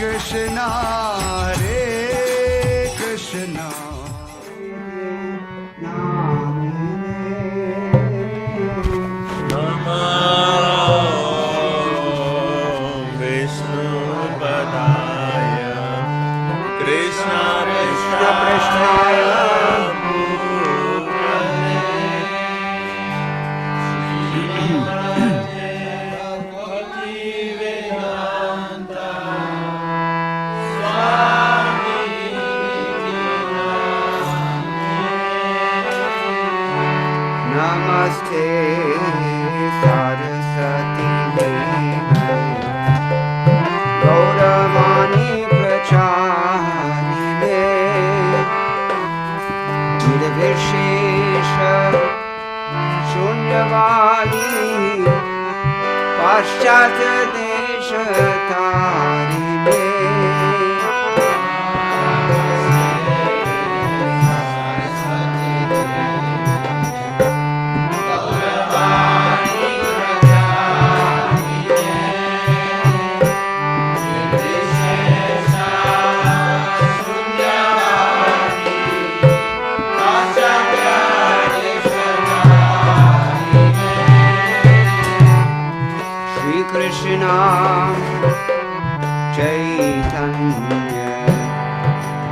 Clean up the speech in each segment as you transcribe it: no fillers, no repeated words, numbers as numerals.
Krishna, Hare Krishna. Namaste Saraswati Devi Gauravani Pracharine Nirvishesha Shunyavadi Paschatya Desha Tarine Krishna Chaitanya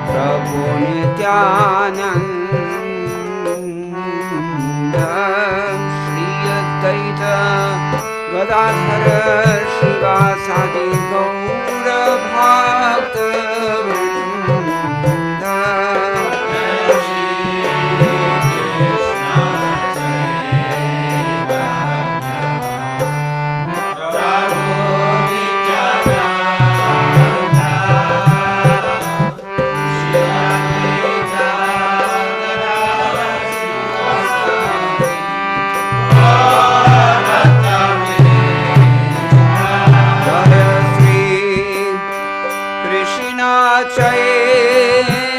Prabhu Nityananda Shri Advaita Gadadhara Shivasadi Gaura Bhakta Vrinda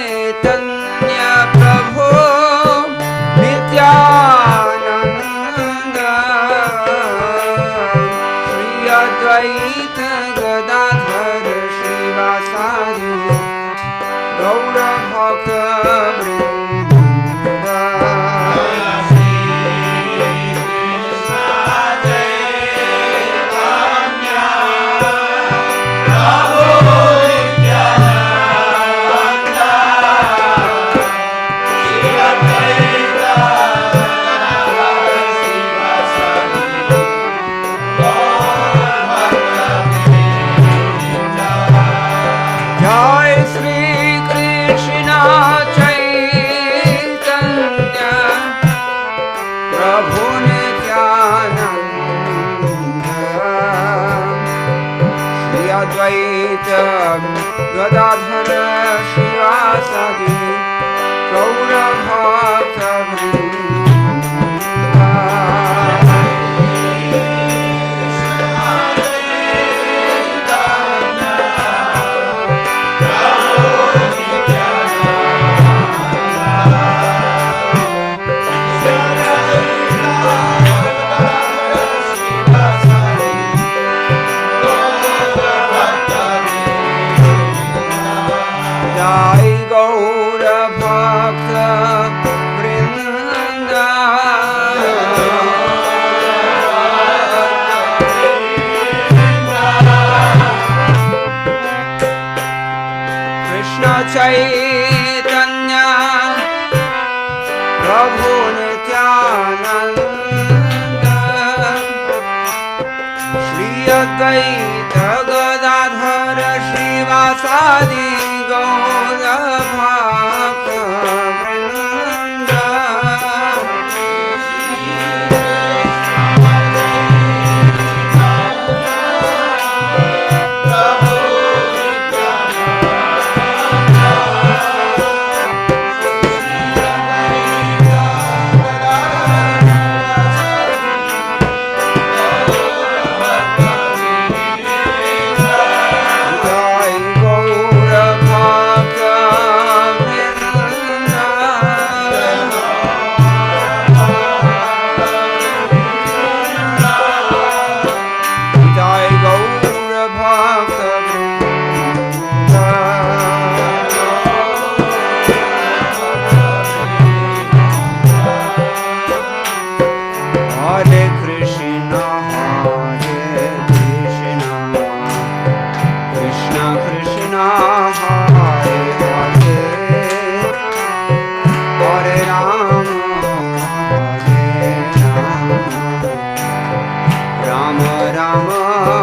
Chaitanya Prabhu Nityananda Shri Advaita Gadadhara Shivasadi Gaura Bhakta Vrinda Jai Sri Krishna Chaitanya Prabhu Nityananda Shri Advaita Gadadhara Shivasadi Gaura Bhakta Vrinda Jai Gaura Bhakta Vrinda Krishna Chaitanya Prabhu Nityananda Shri Advaita Gadadhara Shivasadi Gaura Bhakta Vrinda Jai Gaura Bhakta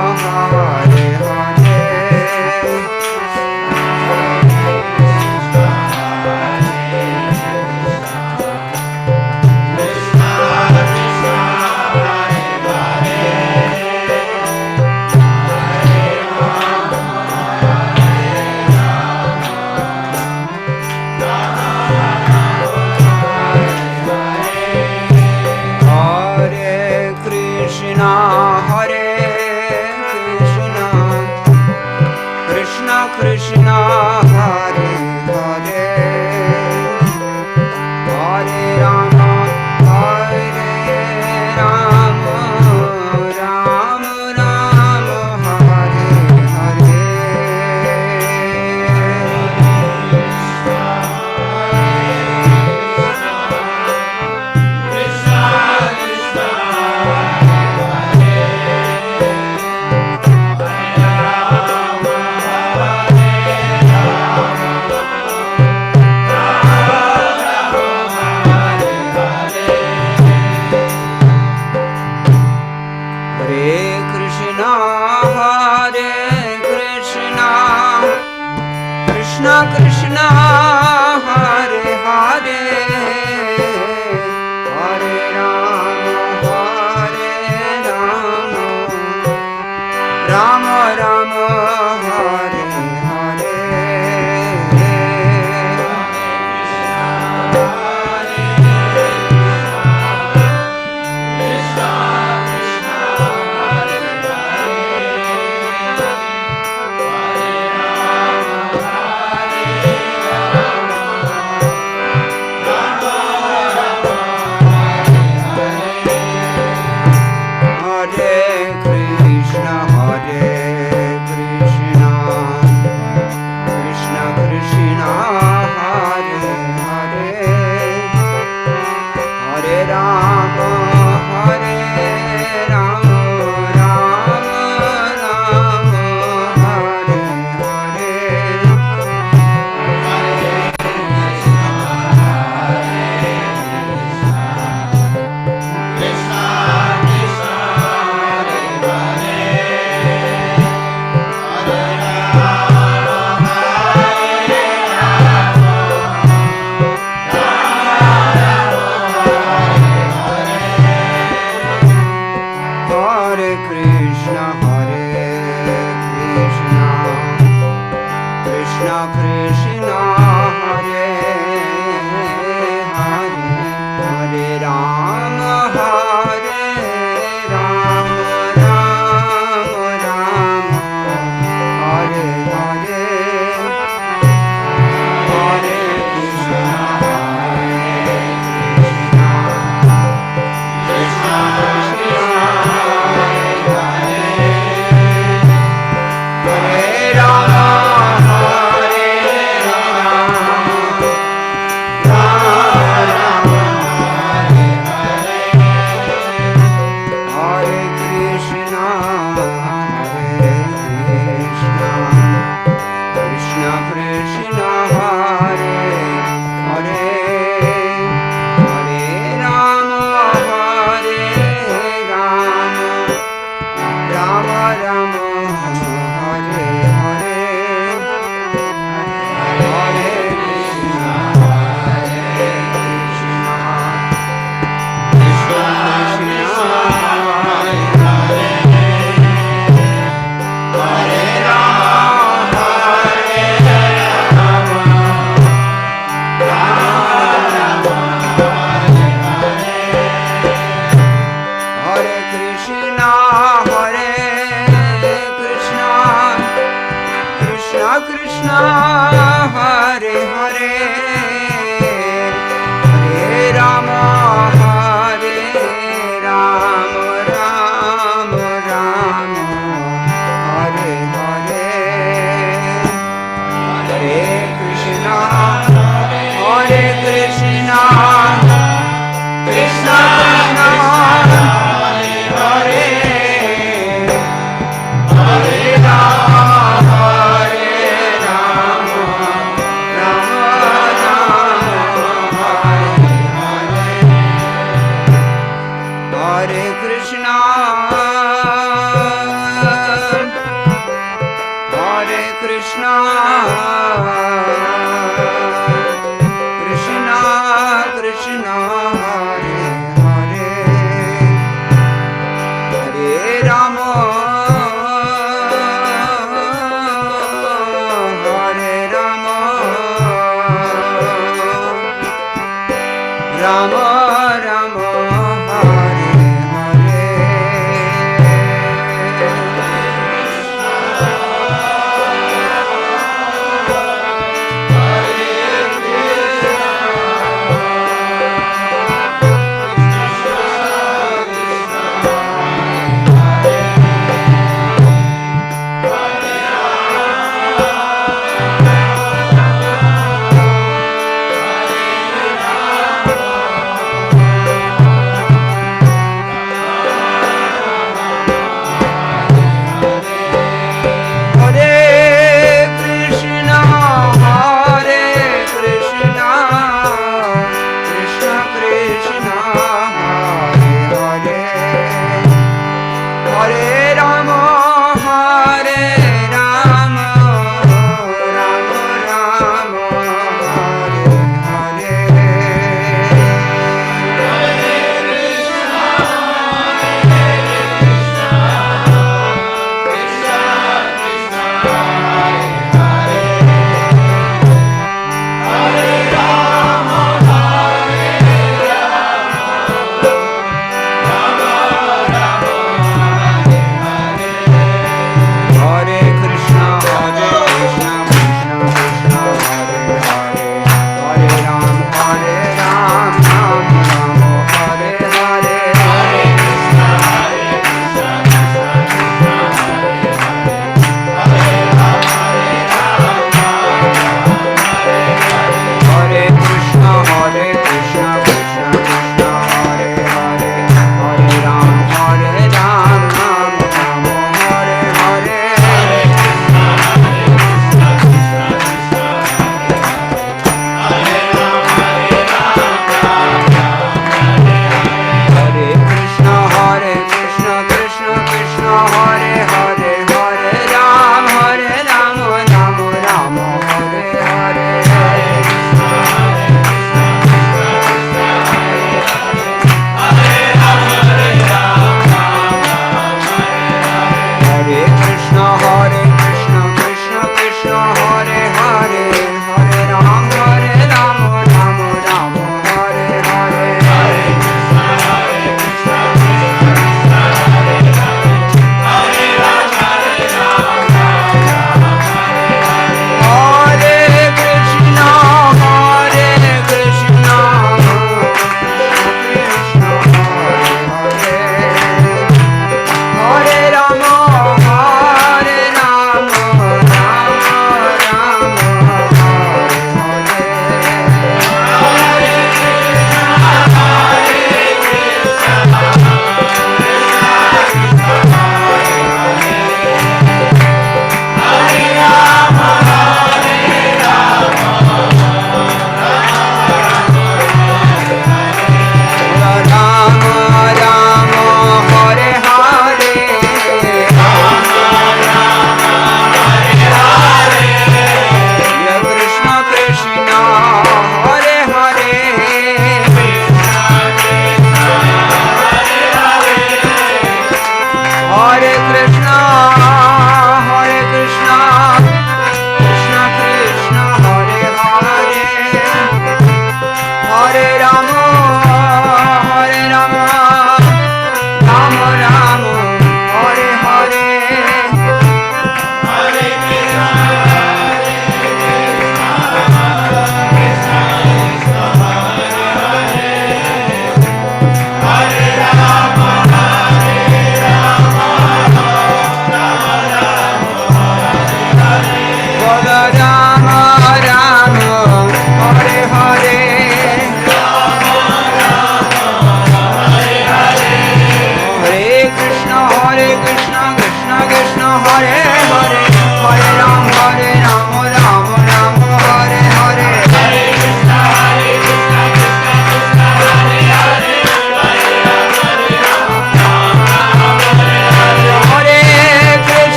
Hare Hare. Krishna Hare Hare, Hare Rama, Hare Rama, Rama Rama, Hare Hare. Krishna Krishna Krishna Hare Hare, Hare Rama, Rama Rama, Hare Hare. Hare Rama, Krishna, Krishna Krishna, Hare Hare, Hare Rama, Hare Rama, Rama Rama, Hare Hare.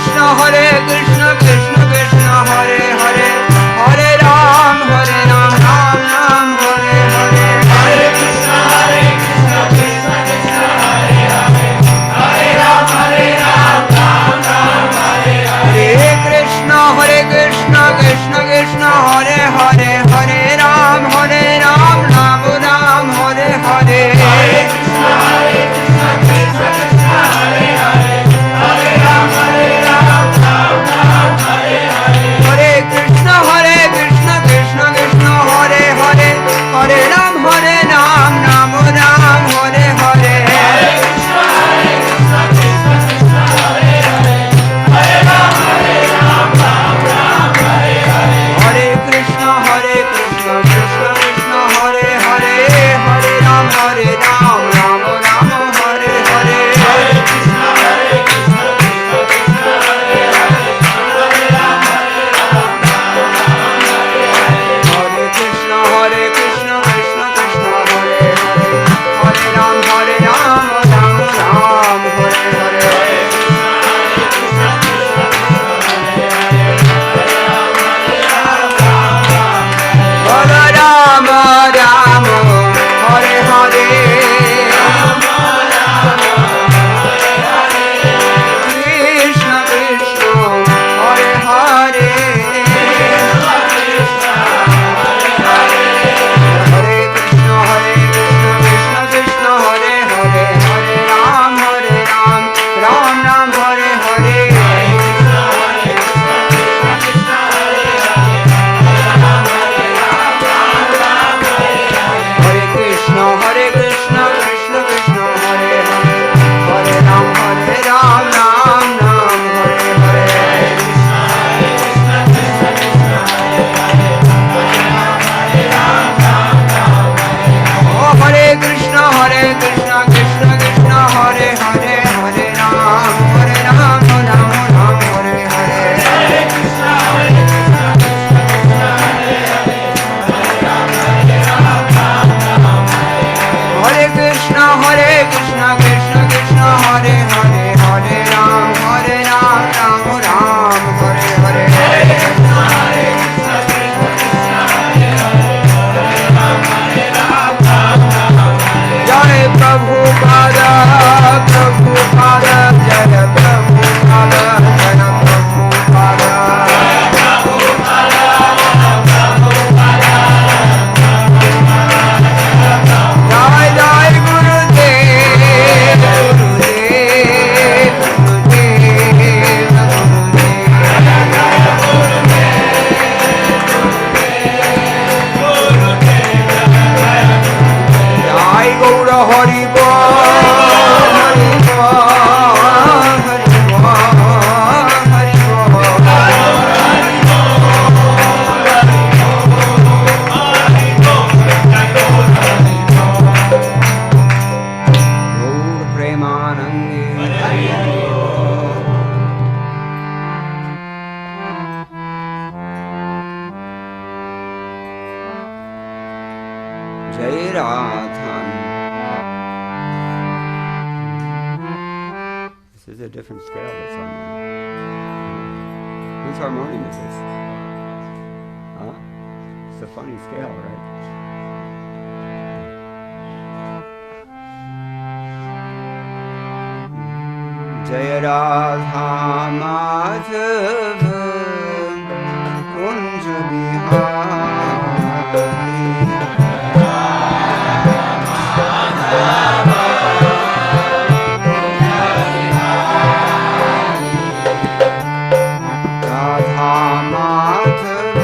Krishna, Krishna Krishna, Hare Hare, Hare Ram, Ram Ram, Hare Hare. Hare Krishna, Krishna Krishna, Hare Hare, Hare Ram, Ram Ram, Hare Hare. Hare Krishna, Krishna Krishna, Hare Hare, Hare Ram, Ram Ram, Hare Hare. Hare Krishna, Krishna Krishna, Hare Hare, Hare Ram, Ram Ram, Hare Hare. Hare Krishna, Krishna Krishna, Hare Hare, Hare Ram, Ram Ram, Hare Hare. Hare Krishna, Krishna Krishna, Hare Hare, Hare Ram, Ram Ram, Hare Hare. Hare Krishna, Krishna Krishna, Hare Hare, Hare Ram, Ram Ram, Hare Hare. Hare Krishna, Krishna Krishna, Hare Hare, Hare Ram, Ram Ram, Hare Hare. Hare Krishna, Krishna Krishna, Hare Hare, Hare Ram, Ram Ram, Hare Hare. Hare Ram, Ram, Hare Hare. Krishna Krishna, Hare Hare. Hare Krishna, Krishna Krishna, Hare Hare, Hare Ram, Ram Ram, Hare Hare. Hare Krishna, Krishna Krishna, Hare Hare, Hare Ram, Ram Ram, Hare Hare. Oh, Hare Krishna, Krishna Krishna, Hare Hare, Hare Ram, Ram Ram, Hare Hare. Hare Krishna, Hare Krishna, Krishna Krishna, Hare Hare, Hare Ram, Ram Ram, Hare Hare. Jai Prabhupada, Prabhupada, Jai Prabhupada, Jai Prabhupada. Jai Jai Gurudev, Gurudev, Gurudev, Jai Gaura Hari Bol, Hari Bol, Hari Bol, Hari Bol. Gaur Premanande. Jai Radhan. This is a different scale that's on there. Whose harmonium is this? Huh? It's a funny scale, right? Jai Radha Madhav Kunj Bihari. Radha Madhav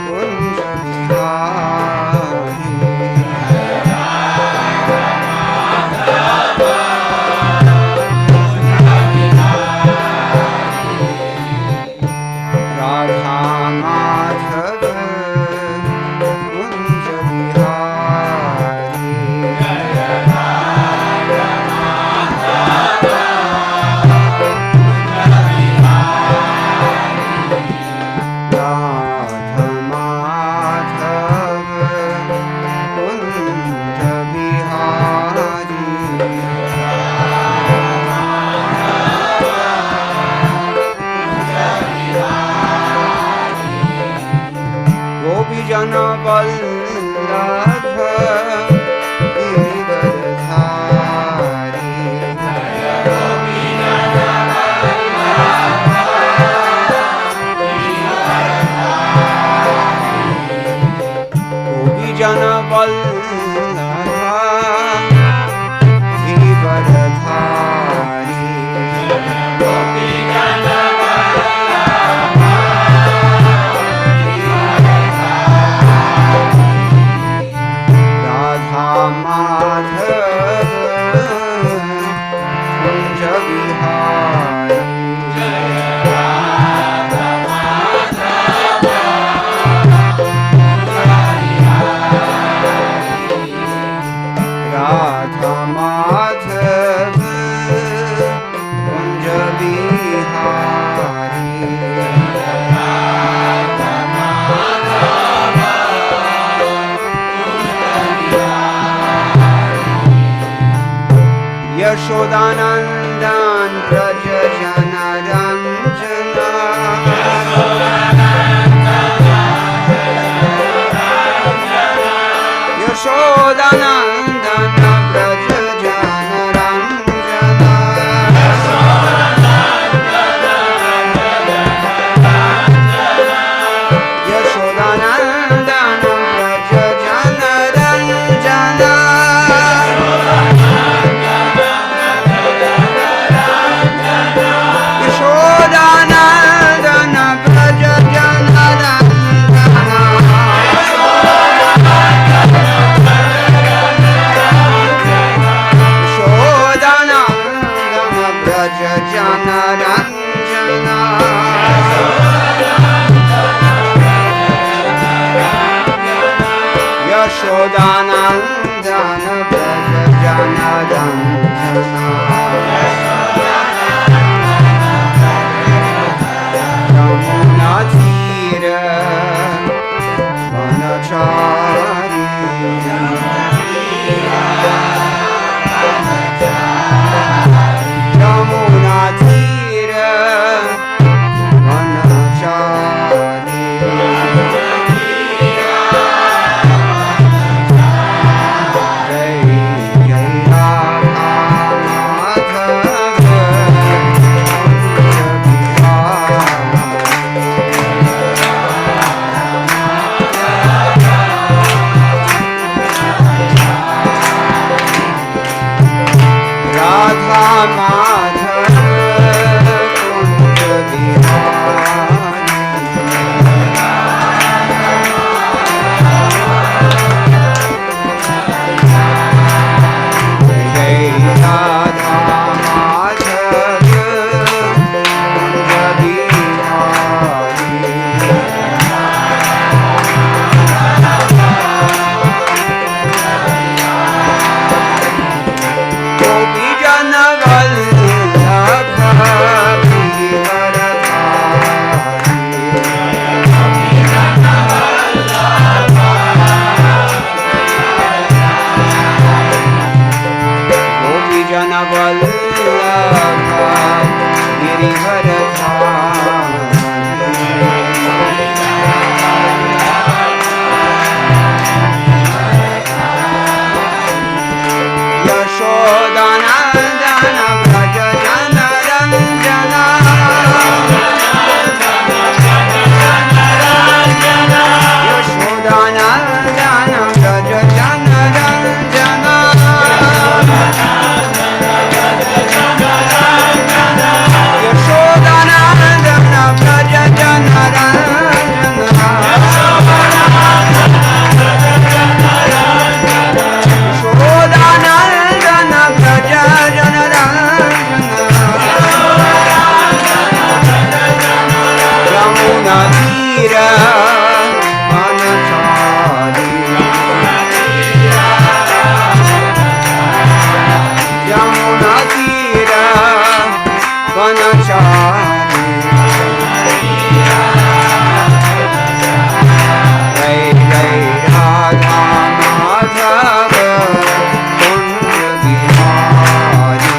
Kunj Bihari. Radha Madhav Vallabh Girivardhari गोपी जन वल्लभ गिरिवरधारी राधा माधव कुंज विहारी राधा माधव कुंज विहारी यशोदानंदन ब्रज जन रंजना यशोदानंदन ब्रज जन रंजना यशोदानंदन ब्रज जन रंजना यशोदानंदन ब्रज जन रंजना यशोदानंदन ब्रज जन रंजना यमुना तीर वनचारी यमुना तीर वनचारी जय जय राधा माधव कुंज विहारी राधा माधव कुंज विहारी जय राधा माधव कुंज विहारी गोपी जन वल्लभ गिरिवरधारी गोपी जन वल्लभ गिरिवरधारी यशोदानंदन ब्रज जन रंजना यशोदानंदन ब्रज जन रंजना यशोदानंदन ब्रज जन रंजना यशोदानंदन ब्रज जन रंजना यमुना तीर वनचारी यमुना तीर वनचारी जय जय राधा माधव कुंज विहारी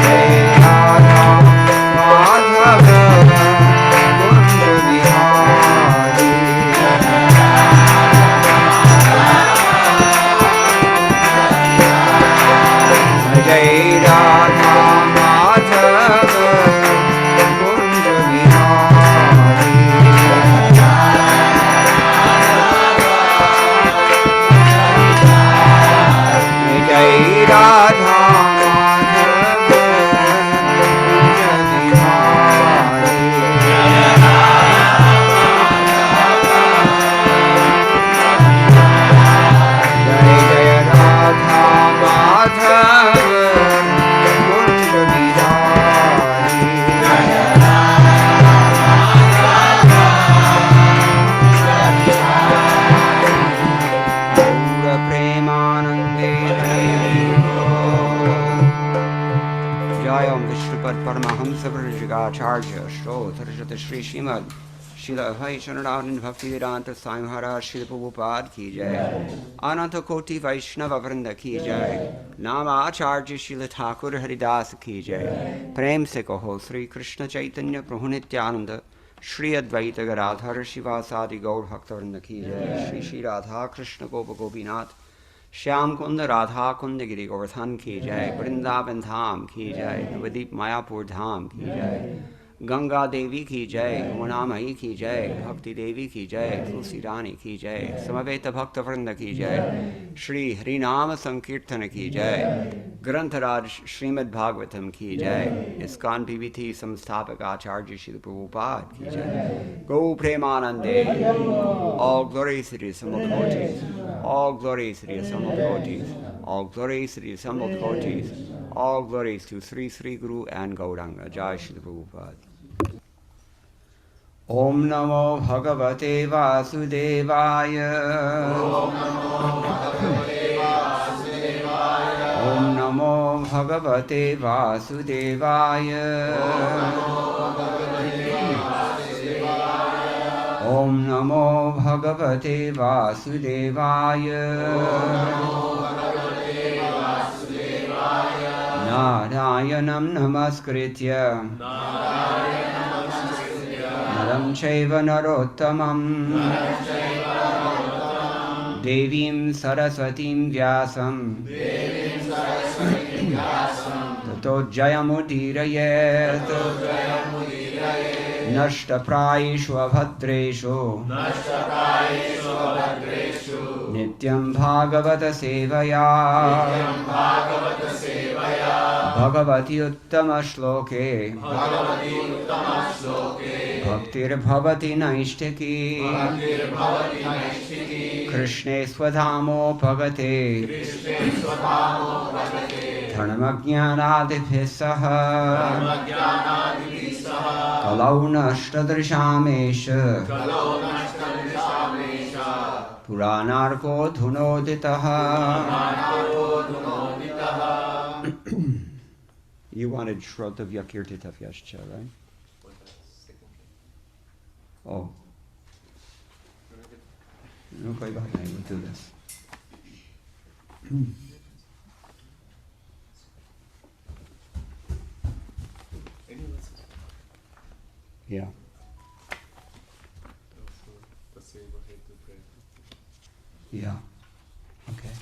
जय Radha Shripad Paramahamsa Prajigacharya Shrotarjata Shri Srimad Srila Bhai Charanardan Bhakti Vedanta Sai Maharaj Srila Prabhupada Ki Jai Ananta Koti Vaishnava Vrinda Ki Jai Nama Acharya Srila Thakur Haridas Ki Jai Prem Se Kaho Sri Krishna Chaitanya Prabhu Nityananda Shri Advaita Gadadhar Shivasadi Gaur Bhakta Vrinda Ki Jai Shri Shri Radha Krishna Gopa Gopinath Shyam कुंद राधा कुंद गिरी गोवर्धन की जय वृंदावन धाम की जय नवदीप मायापुर धाम की जय गंगा देवी की जय यमुनामयी की जय भक्ति देवी की जय तुलसी रानी की जय समवेत भक्त वृंद की जय श्री हरिनाम संकीर्तन की जय ग्रंथराज श्रीमद् भागवतम की जय इस्कॉन पीवीथी संस्थापक आचार्य श्री प्रभुपाद की जय गौ प्रेमानंदे all glories to the assembled devotees, all glories to the assembled devotees, all glories to the assembled devotees, all glories to Sri Sri Guru and Gauranga. Jai Shri Prabhupada. Om Namo Bhagavate Vasudevaya. Om Namo Bhagavate Vasudevaya. Om Namo Bhagavate Vasudevaya. Narayanam Namaskritya Naram Chaiva Narottamam Devim Saraswatim Vyasam Tato Jayamudirayet Nashtaprayeshu Abhadreshu Nityam Bhagavata Sevaya Bhagavati Uttama Shloke Bhaktir Bhavati Naishtaki Krishne Swadhamo Bhagate Dharmajnanadibhisaha Kalau Nashtadrishamesha Puranarko Dhunoditaha. You wanted Shrota Vyakirtita Vyascha, right? Oh. Okay, bye. We'll do this. Yeah. Yeah. Okay.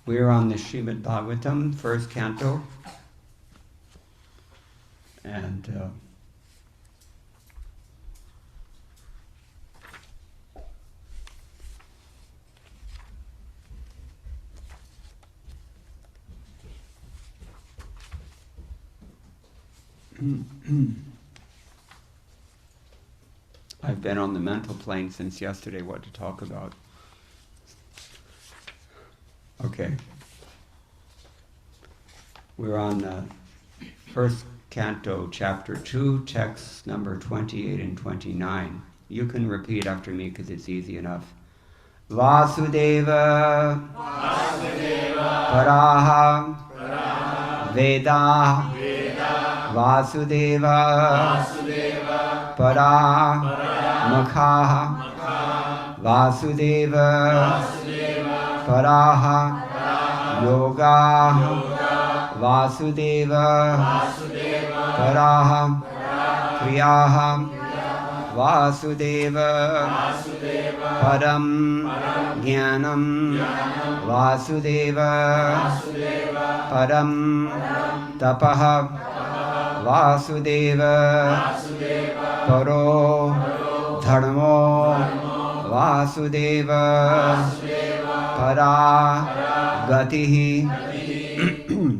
We're on the Srimad Bhagavatam, first canto, and I've been on the mental plane since yesterday what to talk about. Okay. We're on first canto, chapter 2, texts number 28 and 29. You can repeat after me because it's easy enough. Vasudeva, Paraha, Veda, Vasudeva, Para, Makha, Vasudeva, Paraha, Yoga, Vasudeva, Paraha, Kriyaha, Vasudeva, Param, Jnanam, Vasudeva, Param, Tapaha, Vasudeva, Paro, Dharmo, Vasudeva, Para, Gatihi.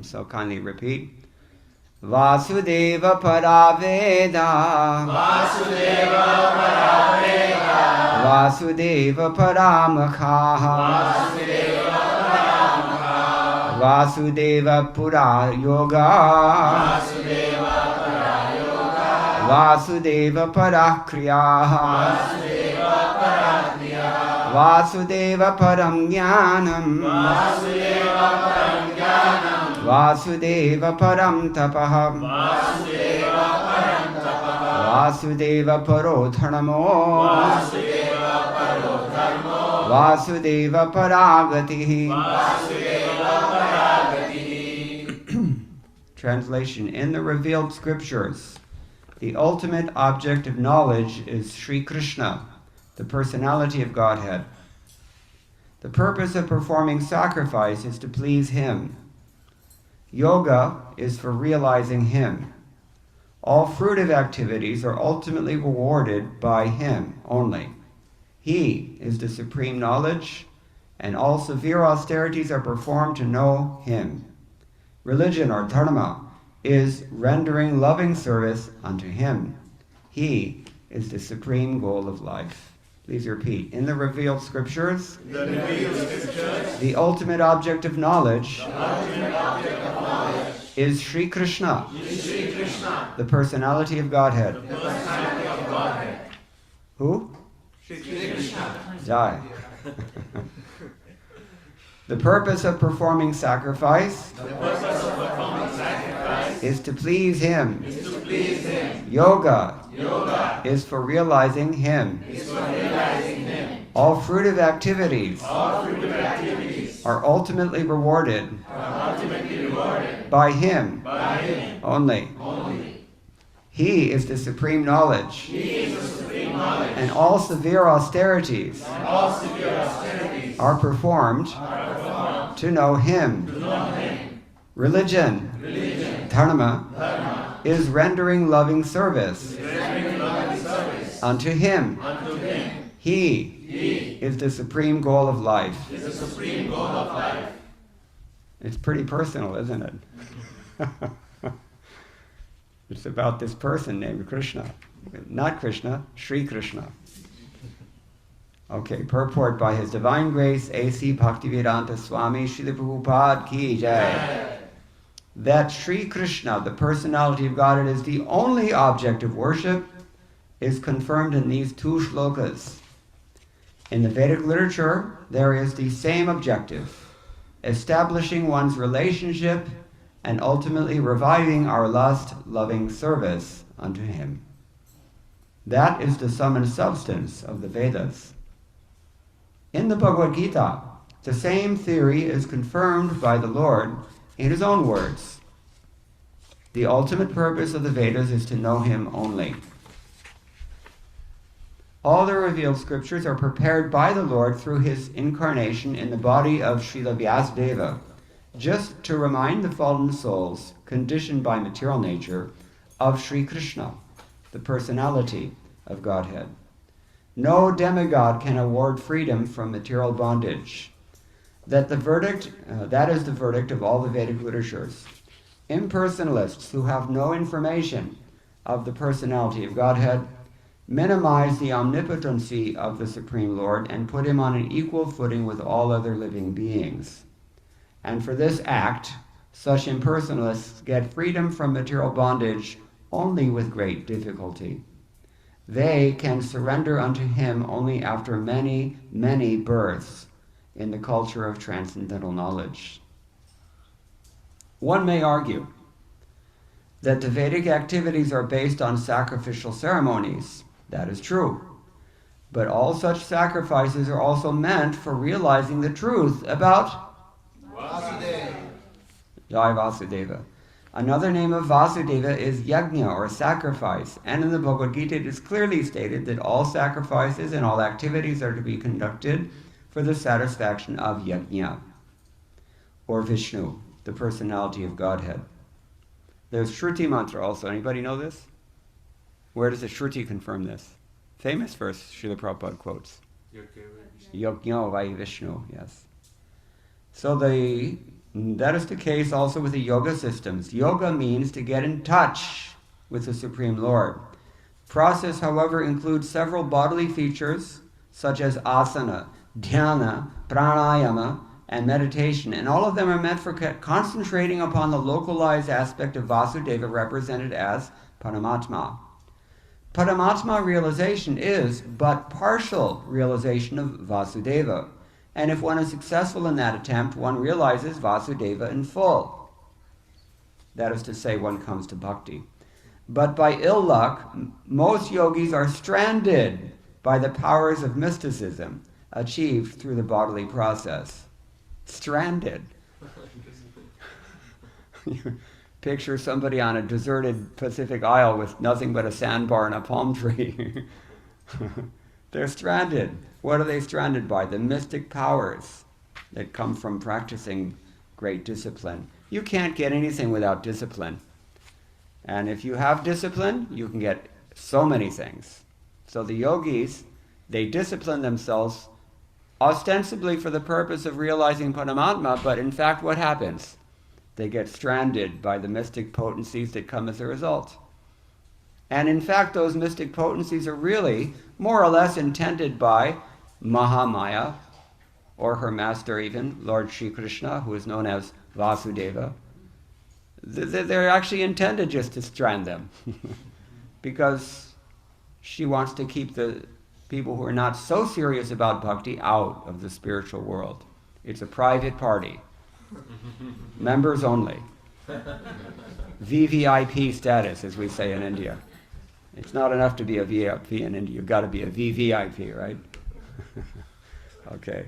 So kindly repeat. Vasudeva Paraveda, Vasudeva Paraveda, Vasudeva Paramakaha, Vasudeva Pura Yoga, Vasudeva Parakriyaha, Vasudeva Param Jnanam, Vasudeva param tapah. Vasudeva paro dharmo. Vasudeva paragati. Translation: in the revealed scriptures, the ultimate object of knowledge is Sri Krishna, the personality of Godhead. The purpose of performing sacrifice is to please Him. Yoga is for realizing Him. All fruitive activities are ultimately rewarded by Him only. He is the supreme knowledge, and all severe austerities are performed to know Him. Religion, or dharma, is rendering loving service unto Him. He is the supreme goal of life. Please repeat. In the revealed scriptures, the ultimate object of knowledge, is Sri Krishna, the personality of Godhead. Who? Sri Krishna. Jai. The purpose of performing sacrifice, is to please Him. Yoga, is for realizing Him. All fruitive activities, are ultimately rewarded, by Him, only. He is the supreme knowledge, and all severe austerities, are performed, to know Him. Religion, dharma, is rendering loving service, unto Him. He is the supreme goal of life. It's pretty personal, isn't it? It's about this person named Krishna. Not Krishna, Sri Krishna. Okay, purport by His Divine Grace, A.C. Bhaktivedanta Swami Srila Prabhupada Ki Jai. That Sri Krishna, the personality of Godhead, is the only object of worship is confirmed in these two shlokas. In the Vedic literature, there is the same objective, establishing one's relationship and ultimately reviving our lust-loving service unto Him. That is the sum and substance of the Vedas. In the Bhagavad Gita, the same theory is confirmed by the Lord in His own words. The ultimate purpose of the Vedas is to know Him only. All the revealed scriptures are prepared by the Lord through His incarnation in the body of Srila Vyasadeva, just to remind the fallen souls, conditioned by material nature, of Sri Krishna, the personality of Godhead. No demigod can award freedom from material bondage. That is the verdict of all the Vedic literatures. Impersonalists who have no information of the personality of Godhead minimize the omnipotency of the Supreme Lord and put Him on an equal footing with all other living beings. And for this act, such impersonalists get freedom from material bondage only with great difficulty. They can surrender unto Him only after many, many births in the culture of transcendental knowledge. One may argue that the Vedic activities are based on sacrificial ceremonies. That is true. But all such sacrifices are also meant for realizing the truth about Vasudeva. Jai Vasudeva. Another name of Vasudeva is yajna, or sacrifice, and in the Bhagavad Gita it is clearly stated that all sacrifices and all activities are to be conducted for the satisfaction of yajna, or Vishnu, the personality of Godhead. There's Shruti mantra also. Anybody know this? Where does the Shruti confirm this? Famous verse Srila Prabhupada quotes. Yajna vai Vishnu, yes. So that is the case also with the yoga systems. Yoga means to get in touch with the Supreme Lord. Process, however, includes several bodily features such as asana, dhyana, pranayama, and meditation, and all of them are meant for concentrating upon the localized aspect of Vasudeva represented as Paramatma. Paramatma realization is but partial realization of Vasudeva. And if one is successful in that attempt, one realizes Vasudeva in full. That is to say, one comes to bhakti. But by ill luck, most yogis are stranded by the powers of mysticism achieved through the bodily process. Stranded. Picture somebody on a deserted Pacific Isle with nothing but a sandbar and a palm tree. They're stranded. What are they stranded by? The mystic powers that come from practicing great discipline. You can't get anything without discipline. And if you have discipline, you can get so many things. So the yogis, they discipline themselves ostensibly for the purpose of realizing Paramatma, but in fact what happens? They get stranded by the mystic potencies that come as a result. And in fact, those mystic potencies are really more or less intended by Mahamaya, or her master even, Lord Sri Krishna, who is known as Vasudeva. They're actually intended just to strand them. Because she wants to keep the people who are not so serious about bhakti out of the spiritual world. It's a private party. Members only. VVIP status, as we say in India. It's not enough to be a VIP in India. You've got to be a VVIP, right? Okay.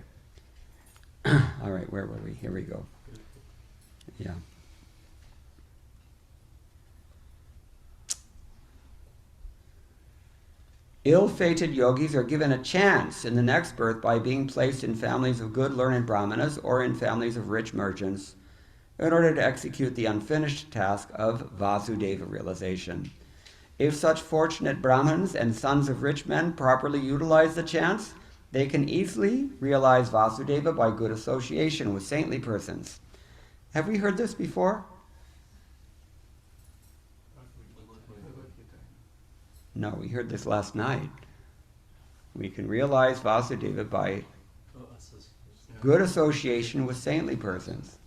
All right, where were we? Here we go. Yeah. Ill-fated yogis are given a chance in the next birth by being placed in families of good learned brahmanas or in families of rich merchants in order to execute the unfinished task of Vasudeva realization. If such fortunate brahmins and sons of rich men properly utilize the chance, they can easily realize Vasudeva by good association with saintly persons. Have we heard this before? No, we heard this last night. We can realize Vasudeva by good association with saintly persons.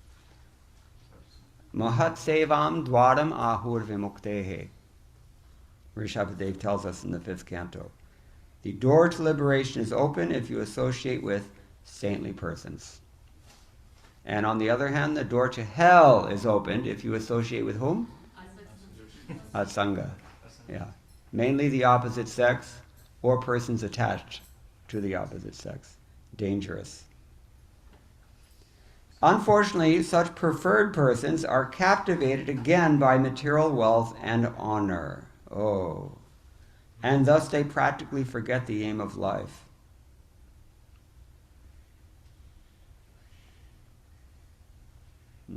Mahat sevam dwaram ahur vimuktehe. Rishabhadev tells us in the 5th canto. The door to liberation is open if you associate with saintly persons. And on the other hand, the door to hell is opened if you associate with whom? Atsanga. Yeah. Mainly the opposite sex or persons attached to the opposite sex. Dangerous. Unfortunately, such preferred persons are captivated again by material wealth and honor. Oh. And thus they practically forget the aim of life.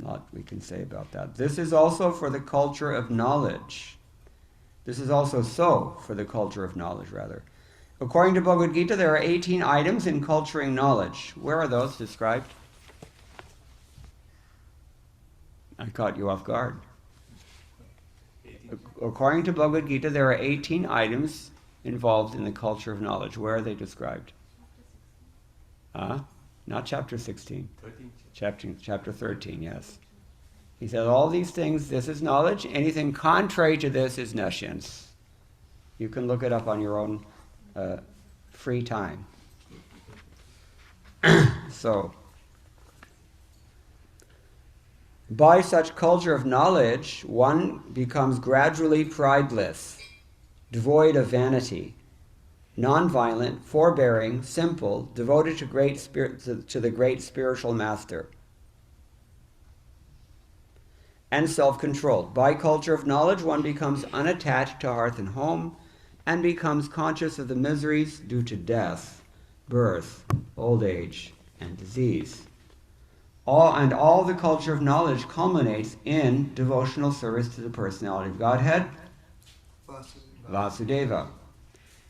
Lot we can say about that. This is also for the culture of knowledge. This is also so for the culture of knowledge, rather. According to Bhagavad Gita, there are 18 items in culturing knowledge. Where are those described? I caught you off guard. According to Bhagavad Gita, there are 18 items involved in the culture of knowledge. Where are they described? Not chapter 16. 13. Chapter 13, yes. He said, all these things, this is knowledge. Anything contrary to this is nescience. You can look it up on your own free time. So, by such culture of knowledge, one becomes gradually prideless, devoid of vanity, non-violent, forbearing, simple, devoted to the great spiritual master, and self-controlled. By culture of knowledge, one becomes unattached to hearth and home and becomes conscious of the miseries due to death, birth, old age, and disease. All the culture of knowledge culminates in devotional service to the personality of Godhead, Vasudeva.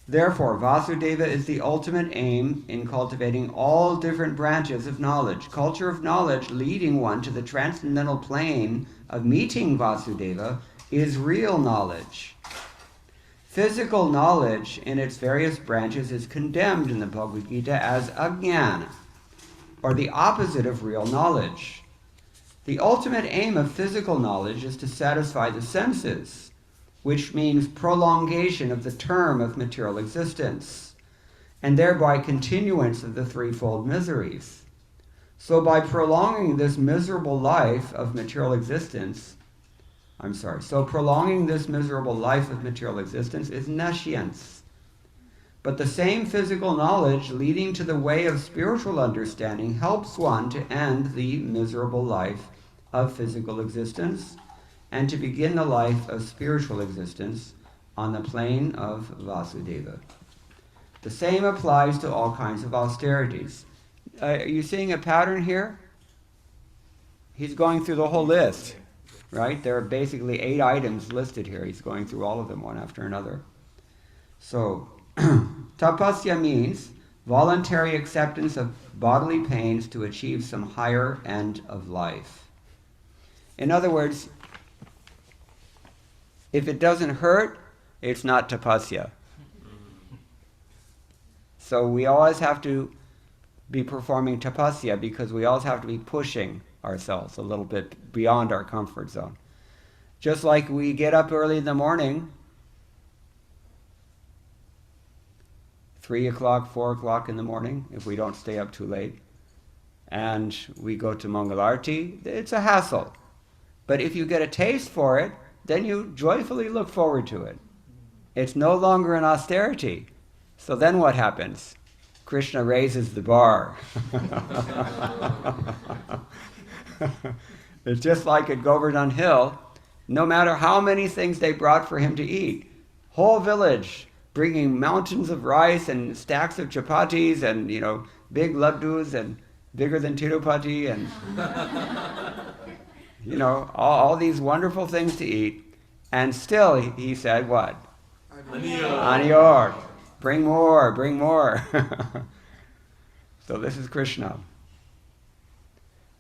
Therefore, Vasudeva is the ultimate aim in cultivating all different branches of knowledge. Culture of knowledge leading one to the transcendental plane of meeting Vasudeva is real knowledge. Physical knowledge in its various branches is condemned in the Bhagavad Gita as ajnana, or the opposite of real knowledge. The ultimate aim of physical knowledge is to satisfy the senses, which means prolongation of the term of material existence, and thereby continuance of the threefold miseries. So by prolonging this miserable life of material existence, prolonging this miserable life of material existence is nescience. But the same physical knowledge leading to the way of spiritual understanding helps one to end the miserable life of physical existence and to begin the life of spiritual existence on the plane of Vasudeva. The same applies to all kinds of austerities. Are you seeing a pattern here? He's going through the whole list, right? There are basically 8 items listed here. He's going through all of them one after another. So, tapasya means voluntary acceptance of bodily pains to achieve some higher end of life. In other words, if it doesn't hurt, it's not tapasya. So we always have to be performing tapasya because we always have to be pushing ourselves a little bit beyond our comfort zone. Just like we get up early in the morning, 3 o'clock, 4 o'clock in the morning, if we don't stay up too late, and we go to Mangalarti, it's a hassle. But if you get a taste for it, then you joyfully look forward to it. It's no longer an austerity. So then what happens? Krishna raises the bar. It's just like at Govardhan Hill. No matter how many things they brought for him to eat, whole village bringing mountains of rice and stacks of chapatis and, big laddus and bigger than Tirupati and, all these wonderful things to eat. And still he said, what? Aniyor. Bring more, bring more. So this is Krishna.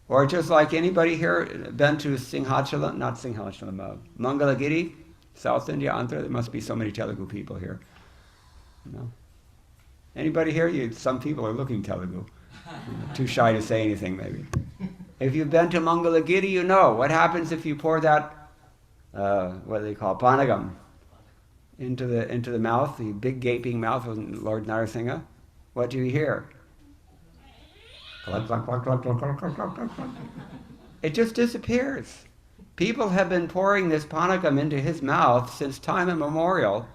Or just like anybody here been to Mangalagiri, South India, Andhra? There must be so many Telugu people here. No? Anybody here? Some people are looking Telugu. Too shy to say anything, maybe. If you've been to Mangalagiri, you know what happens if you pour that, what do they call panagam, into the mouth, the big gaping mouth of Lord Narasimha. What do you hear? It just disappears. People have been pouring this panagam into his mouth since time immemorial,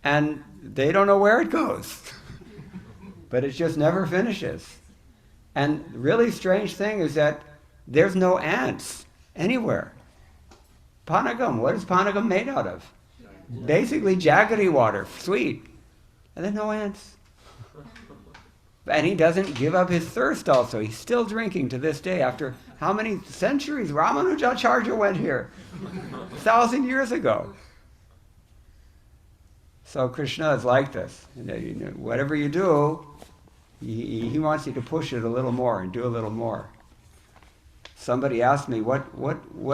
and they don't know where it goes. But it just never finishes. And the really strange thing is that there's no ants anywhere. Panagam, what is panagam made out of? Basically jaggery water, sweet. And then no ants. And he doesn't give up his thirst also. He's still drinking to this day after how many centuries? Ramanujacharya went here 1,000 years ago. So Krishna is like this. Whatever you do, he wants you to push it a little more and do a little more. Somebody asked me, what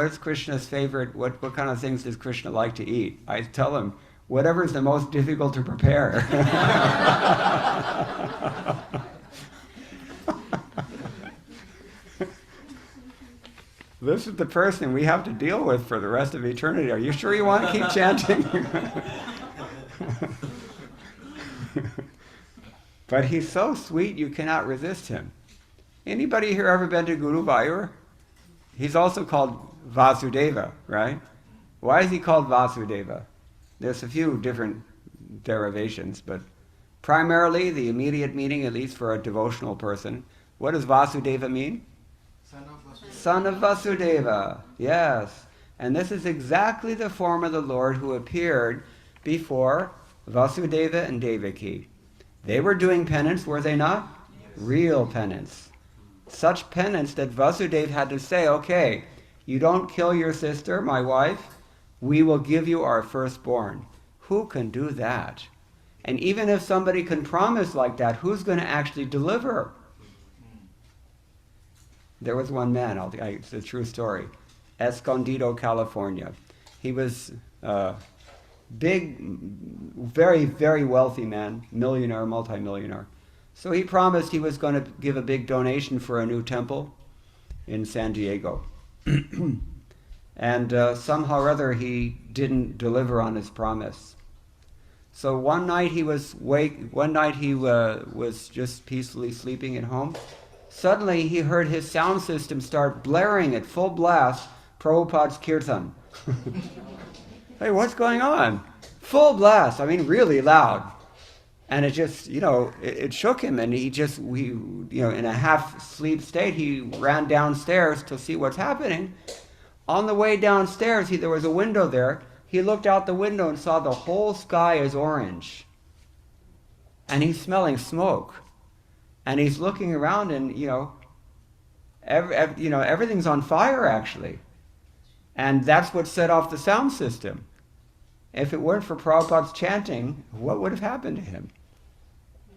is Krishna's favorite, what kind of things does Krishna like to eat? I tell him, whatever is the most difficult to prepare. This is the person we have to deal with for the rest of eternity. Are you sure you want to keep chanting? But he's so sweet you cannot resist him. Anybody here ever been to Guru Vayur? He's also called Vasudeva, right? Why is he called Vasudeva? There's a few different derivations, but primarily the immediate meaning, at least for a devotional person, what does Vasudeva mean? Son of Vasudeva, yes. And this is exactly the form of the Lord who appeared before Vasudeva and Devaki. They were doing penance, were they not? Yes. Real penance. Such penance that Vasudeva had to say, okay, you don't kill your sister, my wife, we will give you our firstborn. Who can do that? And even if somebody can promise like that, who's going to actually deliver? There was one man, it's a true story, Escondido, California. He was big, very, very wealthy man, millionaire, multimillionaire. So he promised he was going to give a big donation for a new temple in San Diego. And somehow or other he didn't deliver on his promise. So one night he was just peacefully sleeping at home. Suddenly he heard his sound system start blaring at full blast Prabhupada's kirtan. Hey, what's going on? Full blast, I mean really loud. And it just, it shook him, and in a half-sleep state, he ran downstairs to see what's happening. On the way downstairs, there was a window there. He looked out the window and saw the whole sky is orange. And he's smelling smoke. And he's looking around, and, everything's on fire, actually. And that's what set off the sound system. If it weren't for Prabhupada's chanting, what would have happened to him?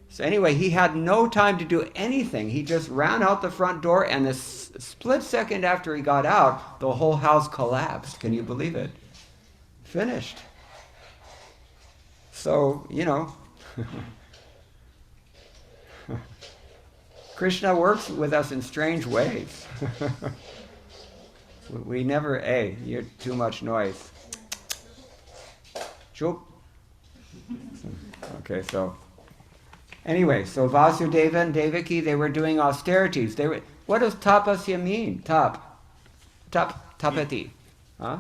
So anyway, he had no time to do anything. He just ran out the front door, and the split second after he got out, the whole house collapsed. Can you believe it? Finished. So, Krishna works with us in strange ways. We never, hey, you're too much noise. Chup. Okay, so anyway, so Vasudeva and Devaki, they were doing austerities. What does tapasya mean? Tapati. Huh?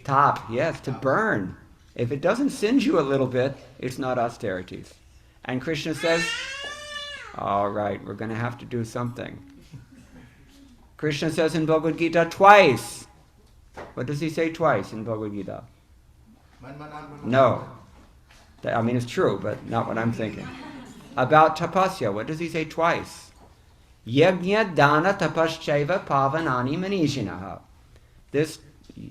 Tap, yes, to burn. If it doesn't singe you a little bit, it's not austerities. And Krishna says, all right, we're going to have to do something. Krishna says in Bhagavad Gita twice. What does he say twice in Bhagavad Gita? No. I mean, it's true, but not what I'm thinking. About tapasya, what does he say twice? Yajna dana tapaschaiva pavanani manishinaha. This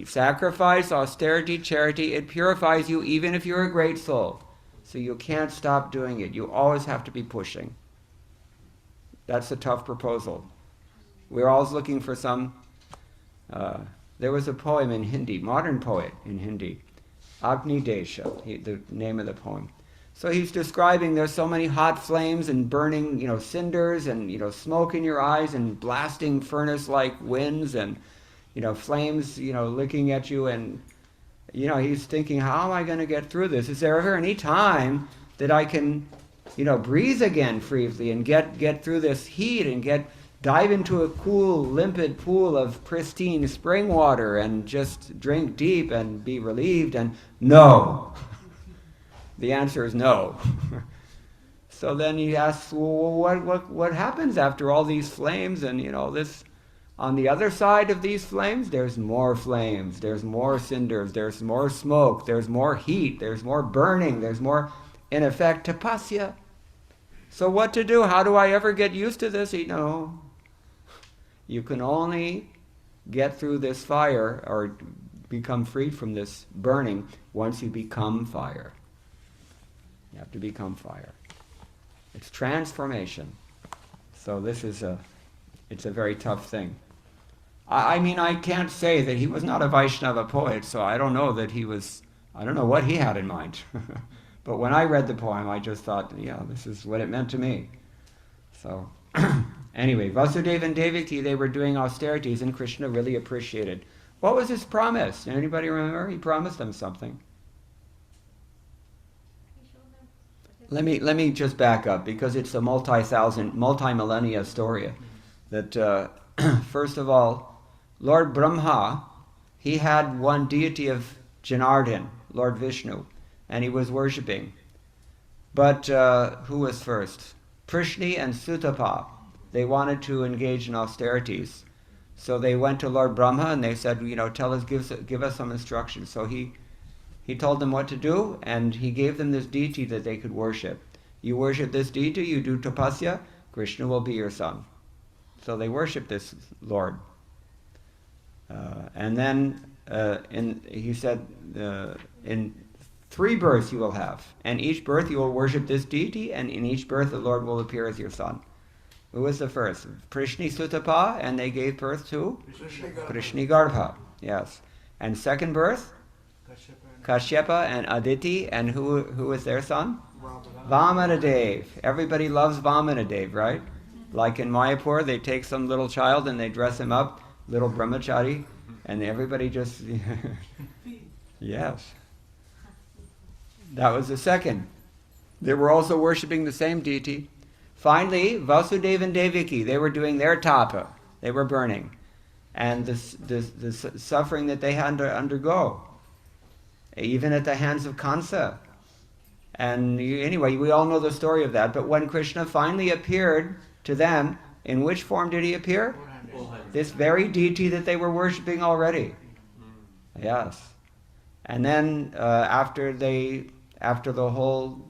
sacrifice, austerity, charity, it purifies you even if you're a great soul. So you can't stop doing it. You always have to be pushing. That's a tough proposal. We're always looking for some... there was a poem in Hindi, modern poet in Hindi, Agni Desha, the name of the poem. So he's describing there's so many hot flames and burning, cinders and, smoke in your eyes and blasting furnace-like winds and, flames, licking at you. And, he's thinking, how am I going to get through this? Is there ever any time that I can, breathe again freely and get through this heat and dive into a cool, limpid pool of pristine spring water and just drink deep and be relieved? And no. The answer is no. So then he asks, well, what happens after all these flames and, this? On the other side of these flames, there's more flames, there's more cinders, there's more smoke, there's more heat, there's more burning, there's more, in effect, tapasya. So what to do? How do I ever get used to this? You can only get through this fire or become freed from this burning once you become fire. You have to become fire. It's transformation. So it's a very tough thing. I can't say that he was not a Vaishnava poet, so I don't know what he had in mind. But when I read the poem, I just thought, this is what it meant to me. So, anyway, Vasudeva and Devaki, they were doing austerities, and Krishna really appreciated. What was his promise? Anybody remember? He promised them something. Let me just back up, because it's a multi-millennia story. That first of all, Lord Brahma, he had one deity of Janardhan, Lord Vishnu, and he was worshipping. But who was first? Prishni and Sutapa. They wanted to engage in austerities. So they went to Lord Brahma and they said, give us some instructions. So he told them what to do, and he gave them this deity that they could worship. You worship this deity, you do tapasya, Krishna will be your son. So they worship this Lord. And then he said, in 3 births you will have, and each birth you will worship this deity, and in each birth the Lord will appear as your son. Who was the first? Prishni Sutapa, and they gave birth to? Prishni Garbha, yes. And second birth? Kashyapa and Aditi, and who was their son? Vamanadev. Everybody loves Vamanadev, right? Like in Mayapur, they take some little child and they dress him up, little brahmachari, and everybody just... Yes. That was the second. They were also worshipping the same deity. finally, Vasudeva and Devaki, they were doing their tapa. They were burning. And the suffering that they had to undergo, even at the hands of Kansa. And anyway, we all know the story of that. But when Krishna finally appeared to them, in which form did he appear? This very deity that they were worshipping already. Yes. And then after the whole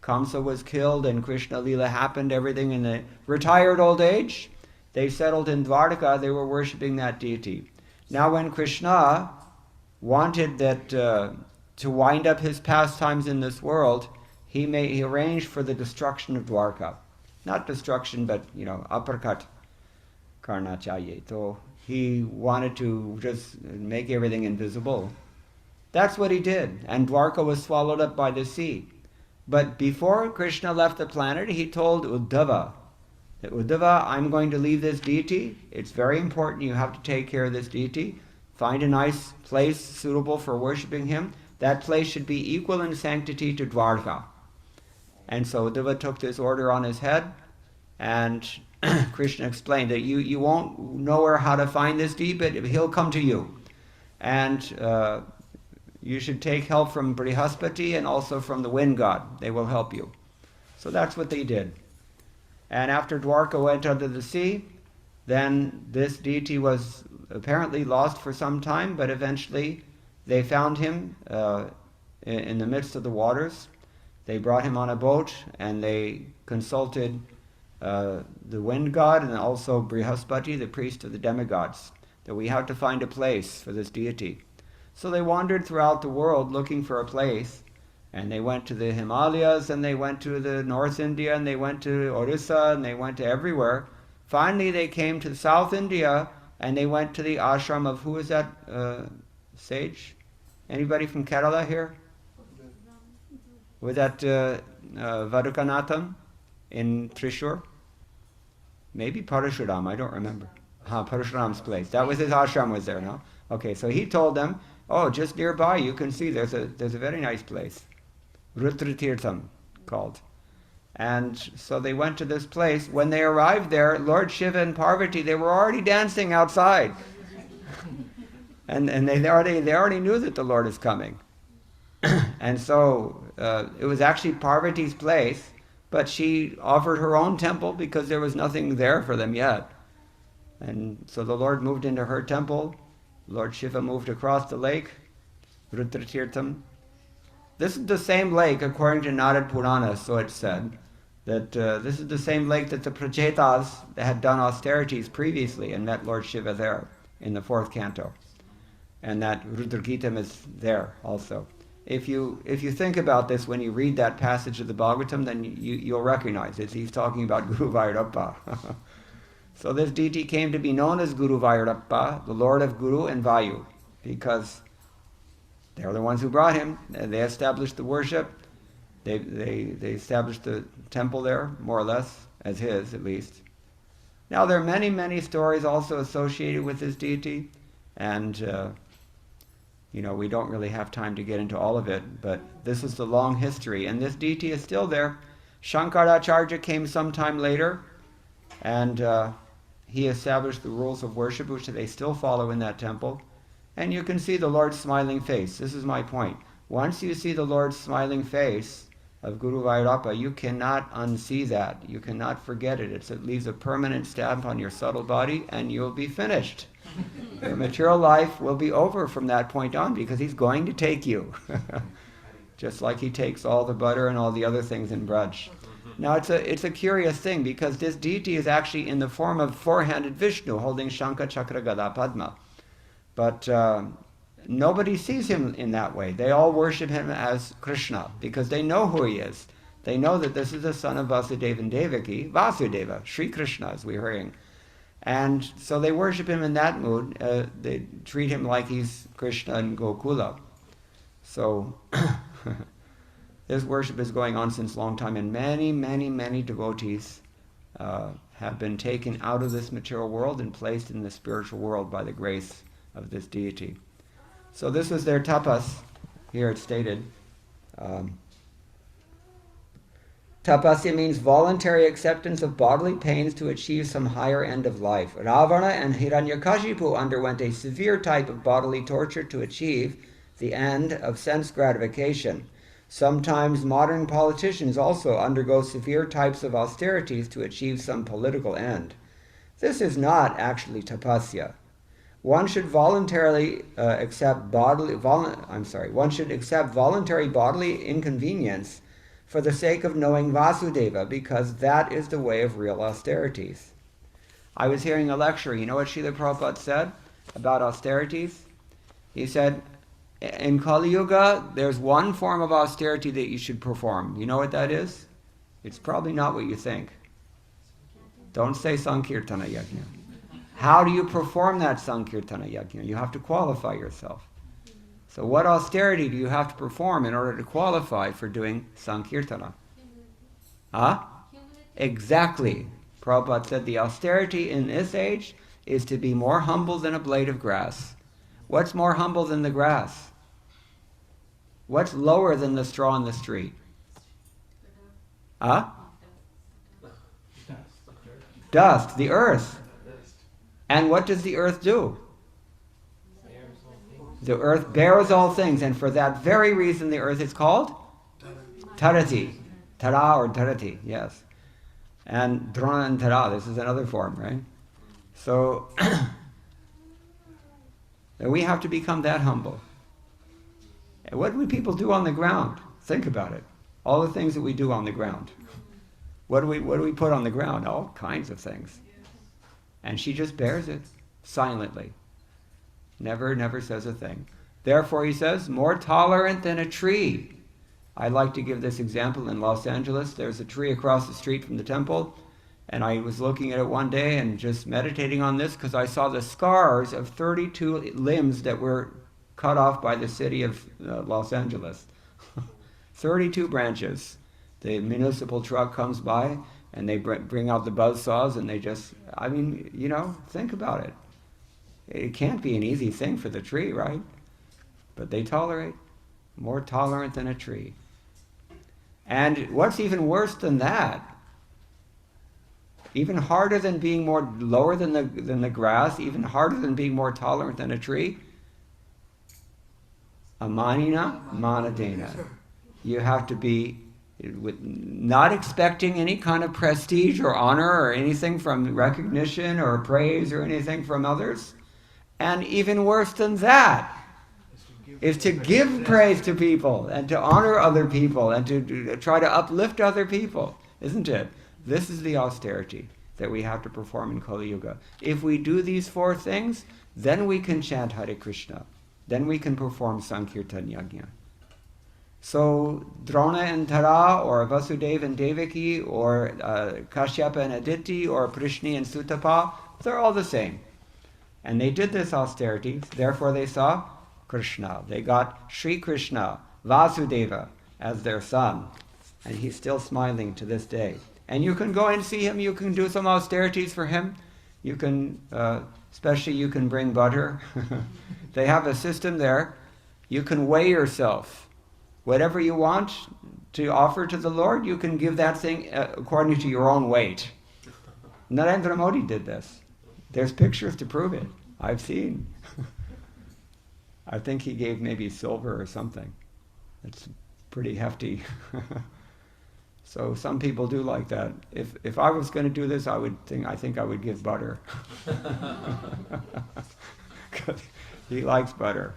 Kamsa was killed and Krishna Lila happened, everything in the retired old age, they settled in Dwarka. They were worshipping that deity. Now when Krishna wanted that to wind up his pastimes in this world, he arranged for the destruction of Dwarka. Not destruction, but uppercut karna chahiye. So he wanted to just make everything invisible. That's what he did. And Dwarka was swallowed up by the sea. But before Krishna left the planet, he told Uddhava that, Uddhava, I'm going to leave this deity. It's very important. You have to take care of this deity. Find a nice place suitable for worshipping him. That place should be equal in sanctity to Dwarka. And so Uddhava took this order on his head, and Krishna explained that you won't know how to find this deity, but he'll come to you. And you should take help from Brihaspati and also from the wind god. They will help you. So that's what they did. And after Dwarka went under the sea, then this deity was apparently lost for some time, but eventually they found him in the midst of the waters. They brought him on a boat, and they consulted the wind god and also Brihaspati, the priest of the demigods, that we have to find a place for this deity. So they wandered throughout the world looking for a place, and they went to the Himalayas, and they went to the North India, and they went to Orissa, and they went to everywhere. Finally they came to South India, and they went to the ashram of, who is that sage? Anybody from Kerala here? Was that Vadukanatham in Trishur? Maybe Parashuram, I don't remember. Parashuram's place. That was his ashram was there, no? Okay, so he told them, just nearby you can see there's a very nice place. Rudratirtham called. And so they went to this place. When they arrived there, Lord Shiva and Parvati, they were already dancing outside. and they already knew that the Lord is coming. And so it was actually Parvati's place, but she offered her own temple because there was nothing there for them yet. And so the Lord moved into her temple. Lord Shiva moved across the lake, Rudratirtham. This is the same lake, according to Narad Purana, so it's said, that this is the same lake that the Prachetas had done austerities previously and met Lord Shiva there in the 4th canto. And that Rudragitam is there also. If you think about this when you read that passage of the Bhagavatam, then you'll recognize it. He's talking about Guru Vairappa. So this deity came to be known as Guru Vairappa, the Lord of Guru and Vayu, because they're the ones who brought him. They established the worship. They established the temple there, more or less, as his at least. Now there are many, many stories also associated with this deity, and we don't really have time to get into all of it, but this is the long history, and this deity is still there. Shankaracharya came sometime later, and he established the rules of worship, which they still follow in that temple. And you can see the Lord's smiling face. This is my point. Once you see the Lord's smiling face of Guru Vairappa, you cannot unsee that. You cannot forget it. It leaves a permanent stamp on your subtle body, and you'll be finished. Your material life will be over from that point on, because he's going to take you. Just like he takes all the butter and all the other things in Braj. Now it's a curious thing, because this deity is actually in the form of four-handed Vishnu holding Shankha, Chakra, Gada, Padma. But nobody sees him in that way. They all worship him as Krishna because they know who he is. They know that this is the son of Vasudeva and Devaki, Vasudeva, Sri Krishna, as we're hearing. And so they worship him in that mood. They treat him like he's Krishna in Gokula. So this worship is going on since a long time, and many, many, many devotees have been taken out of this material world and placed in the spiritual world by the grace of this deity. So this was their tapas. Here it's stated. Tapasya means voluntary acceptance of bodily pains to achieve some higher end of life. Ravana and Hiranyakashipu underwent a severe type of bodily torture to achieve the end of sense gratification. Sometimes modern politicians also undergo severe types of austerities to achieve some political end. This is not actually tapasya. One should voluntarily accept voluntary bodily inconvenience for the sake of knowing Vasudeva, because that is the way of real austerities. I was hearing a lecture. You know what Srila Prabhupada said about austerities? He said, in Kali Yuga, there's one form of austerity that you should perform. You know what that is? It's probably not what you think. Don't say Sankirtana Yajna. How do you perform that Sankirtana Yajna? You have to qualify yourself. So what austerity do you have to perform in order to qualify for doing Sankirtana? Huh? Exactly. Prabhupada said the austerity in this age is to be more humble than a blade of grass. What's more humble than the grass? What's lower than the straw in the street? Huh? Dust, the earth. And what does the earth do? The earth bears all things, and for that very reason the earth is called Tarati. Tara or Tarati, yes. And Drona and Tara, this is another form, right? So, we have to become that humble. And what do people do on the ground? Think about it. All the things that we do on the ground. What do we put on the ground? All kinds of things. And she just bears it silently. Never says a thing. Therefore, he says, more tolerant than a tree. I like to give this example in Los Angeles. There's a tree across the street from the temple, and I was looking at it one day and just meditating on this because I saw the scars of 32 limbs that were cut off by the city of Los Angeles. 32 branches. The municipal truck comes by, and they bring out the buzzsaws, and they just, think about it. It can't be an easy thing for the tree, right? But they tolerate, more tolerant than a tree. And what's even worse than that, even harder than being more lower than the grass, even harder than being more tolerant than a tree, amanina manadena. You have to be with not expecting any kind of prestige or honor or anything from recognition or praise or anything from others. And even worse than that is to give praise to people and to honor other people and to try to uplift other people, isn't it? This is the austerity that we have to perform in Kali Yuga. If we do these four things, then we can chant Hare Krishna. Then we can perform Sankirtan Yajna. So Drona and Tara, or Vasudeva and Devaki, or Kashyapa and Aditi, or Prishni and Sutapa, they're all the same. And they did this austerity, therefore they saw Krishna. They got Sri Krishna, Vasudeva, as their son. And he's still smiling to this day. And you can go and see him, you can do some austerities for him. You can, especially you can bring butter. They have a system there. You can weigh yourself. Whatever you want to offer to the Lord, you can give that thing according to your own weight. Narendra Modi did this. There's pictures to prove it. I've seen. I think he gave maybe silver or something. It's pretty hefty. So some people do like that. If I was going to do this, I think I would give butter. 'Cause he likes butter.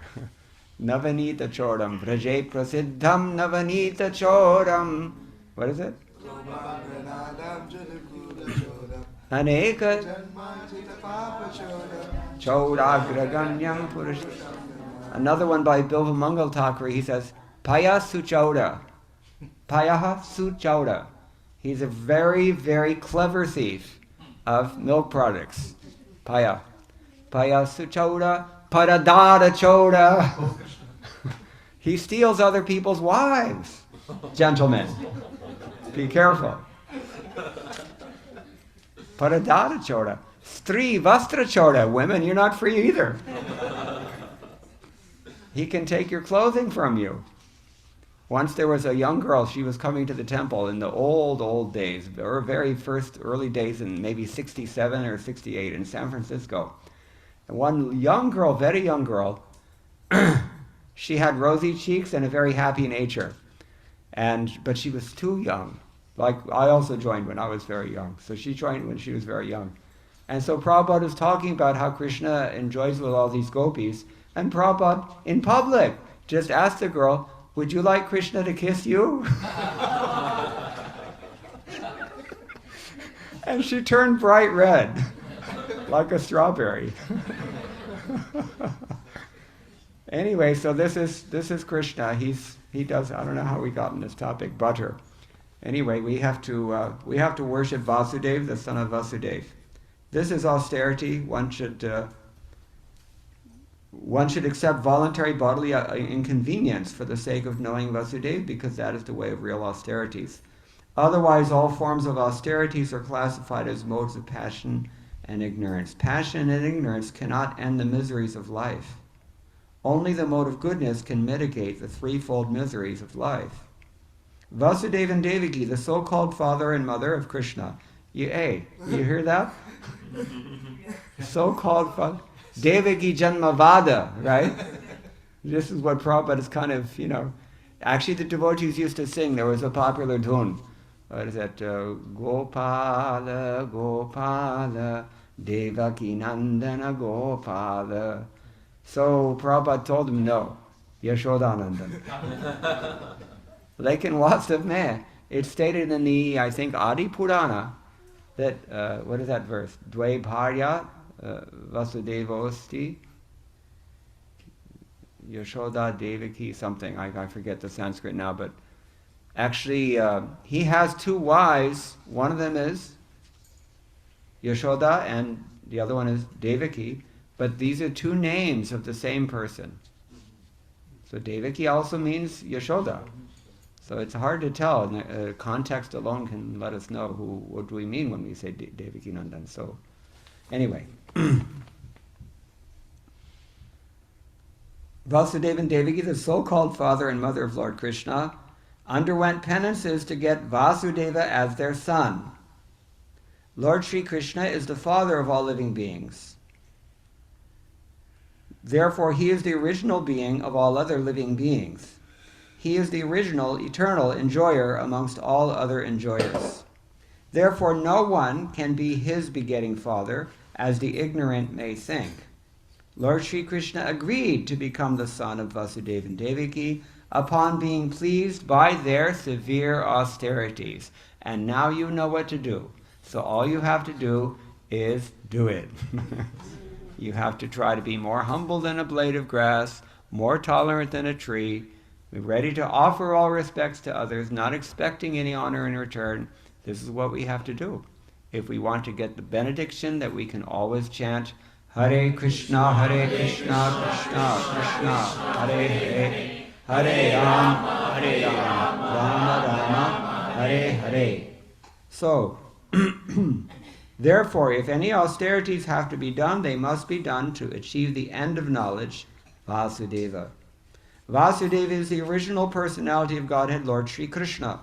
Navanita Chodam, Vraje Prasiddham Navanita Chodam. What is it? Aneka Chodagraganyam Purush. Another one by Bilva Mangal Thakre, he says, Paya Suchauda. Payaha Suchauda. He's a very, very clever thief of milk products. Paya Suchauda, Paradada Choda. He steals other people's wives. Gentlemen, be careful. Paradada Choda. Stri Vastra Choda. Women, you're not free either. He can take your clothing from you. Once there was a young girl, she was coming to the temple in the old days, or very first early days in maybe 67 or 68 in San Francisco. And one young girl, very young girl, she had rosy cheeks and a very happy nature. But she was too young. Like I also joined when I was very young. So she joined when she was very young. And so Prabhupada is talking about how Krishna enjoys with all these gopis. And Prabhupada, in public, just asked the girl, would you like Krishna to kiss you? And she turned bright red, like a strawberry. Anyway, so this is Krishna. He does. I don't know how we got on this topic. Butter. Anyway, we have to worship Vasudeva, the son of Vasudeva. This is austerity. One should accept voluntary bodily inconvenience for the sake of knowing Vasudeva, because that is the way of real austerities. Otherwise, all forms of austerities are classified as modes of passion and ignorance. Passion and ignorance cannot end the miseries of life. Only the mode of goodness can mitigate the threefold miseries of life. Vasudeva and Devaki, the so-called father and mother of Krishna. You hear that? So-called father. Devaki Janmavada, right? This is what Prabhupada is kind of, Actually, the devotees used to sing. There was a popular tune. What is that? Gopala, Gopala, Devaki Nandana Gopala. So Prabhupada told him, no, Yashodanandan. Lekin Vastav mein. It's stated in the, I think, Adi Purana, that, what is that verse? Dve bharya Vasudevosti Yashoda Devaki something. I forget the Sanskrit now, but actually he has two wives. One of them is Yashoda and the other one is Devaki. But these are two names of the same person. So Devaki also means Yashoda. So it's hard to tell. Context alone can let us know what do we mean when we say Devaki Nandan. So anyway. Vasudeva and Devaki, the so-called father and mother of Lord Krishna, underwent penances to get Vasudeva as their son. Lord Sri Krishna is the father of all living beings. Therefore, he is the original being of all other living beings. He is the original, eternal enjoyer amongst all other enjoyers. Therefore, no one can be his begetting father, as the ignorant may think. Lord Sri Krishna agreed to become the son of Vasudeva and Devaki upon being pleased by their severe austerities. And now you know what to do. So all you have to do is do it. You have to try to be more humble than a blade of grass, more tolerant than a tree, be ready to offer all respects to others, not expecting any honor in return. This is what we have to do. If we want to get the benediction that we can always chant, Hare Krishna, Krishna Krishna, Hare Hare, Hare Rama, Rama Rama, Hare Hare. So, therefore, if any austerities have to be done, they must be done to achieve the end of knowledge, Vasudeva. Vasudeva is the original personality of Godhead, Lord Sri Krishna.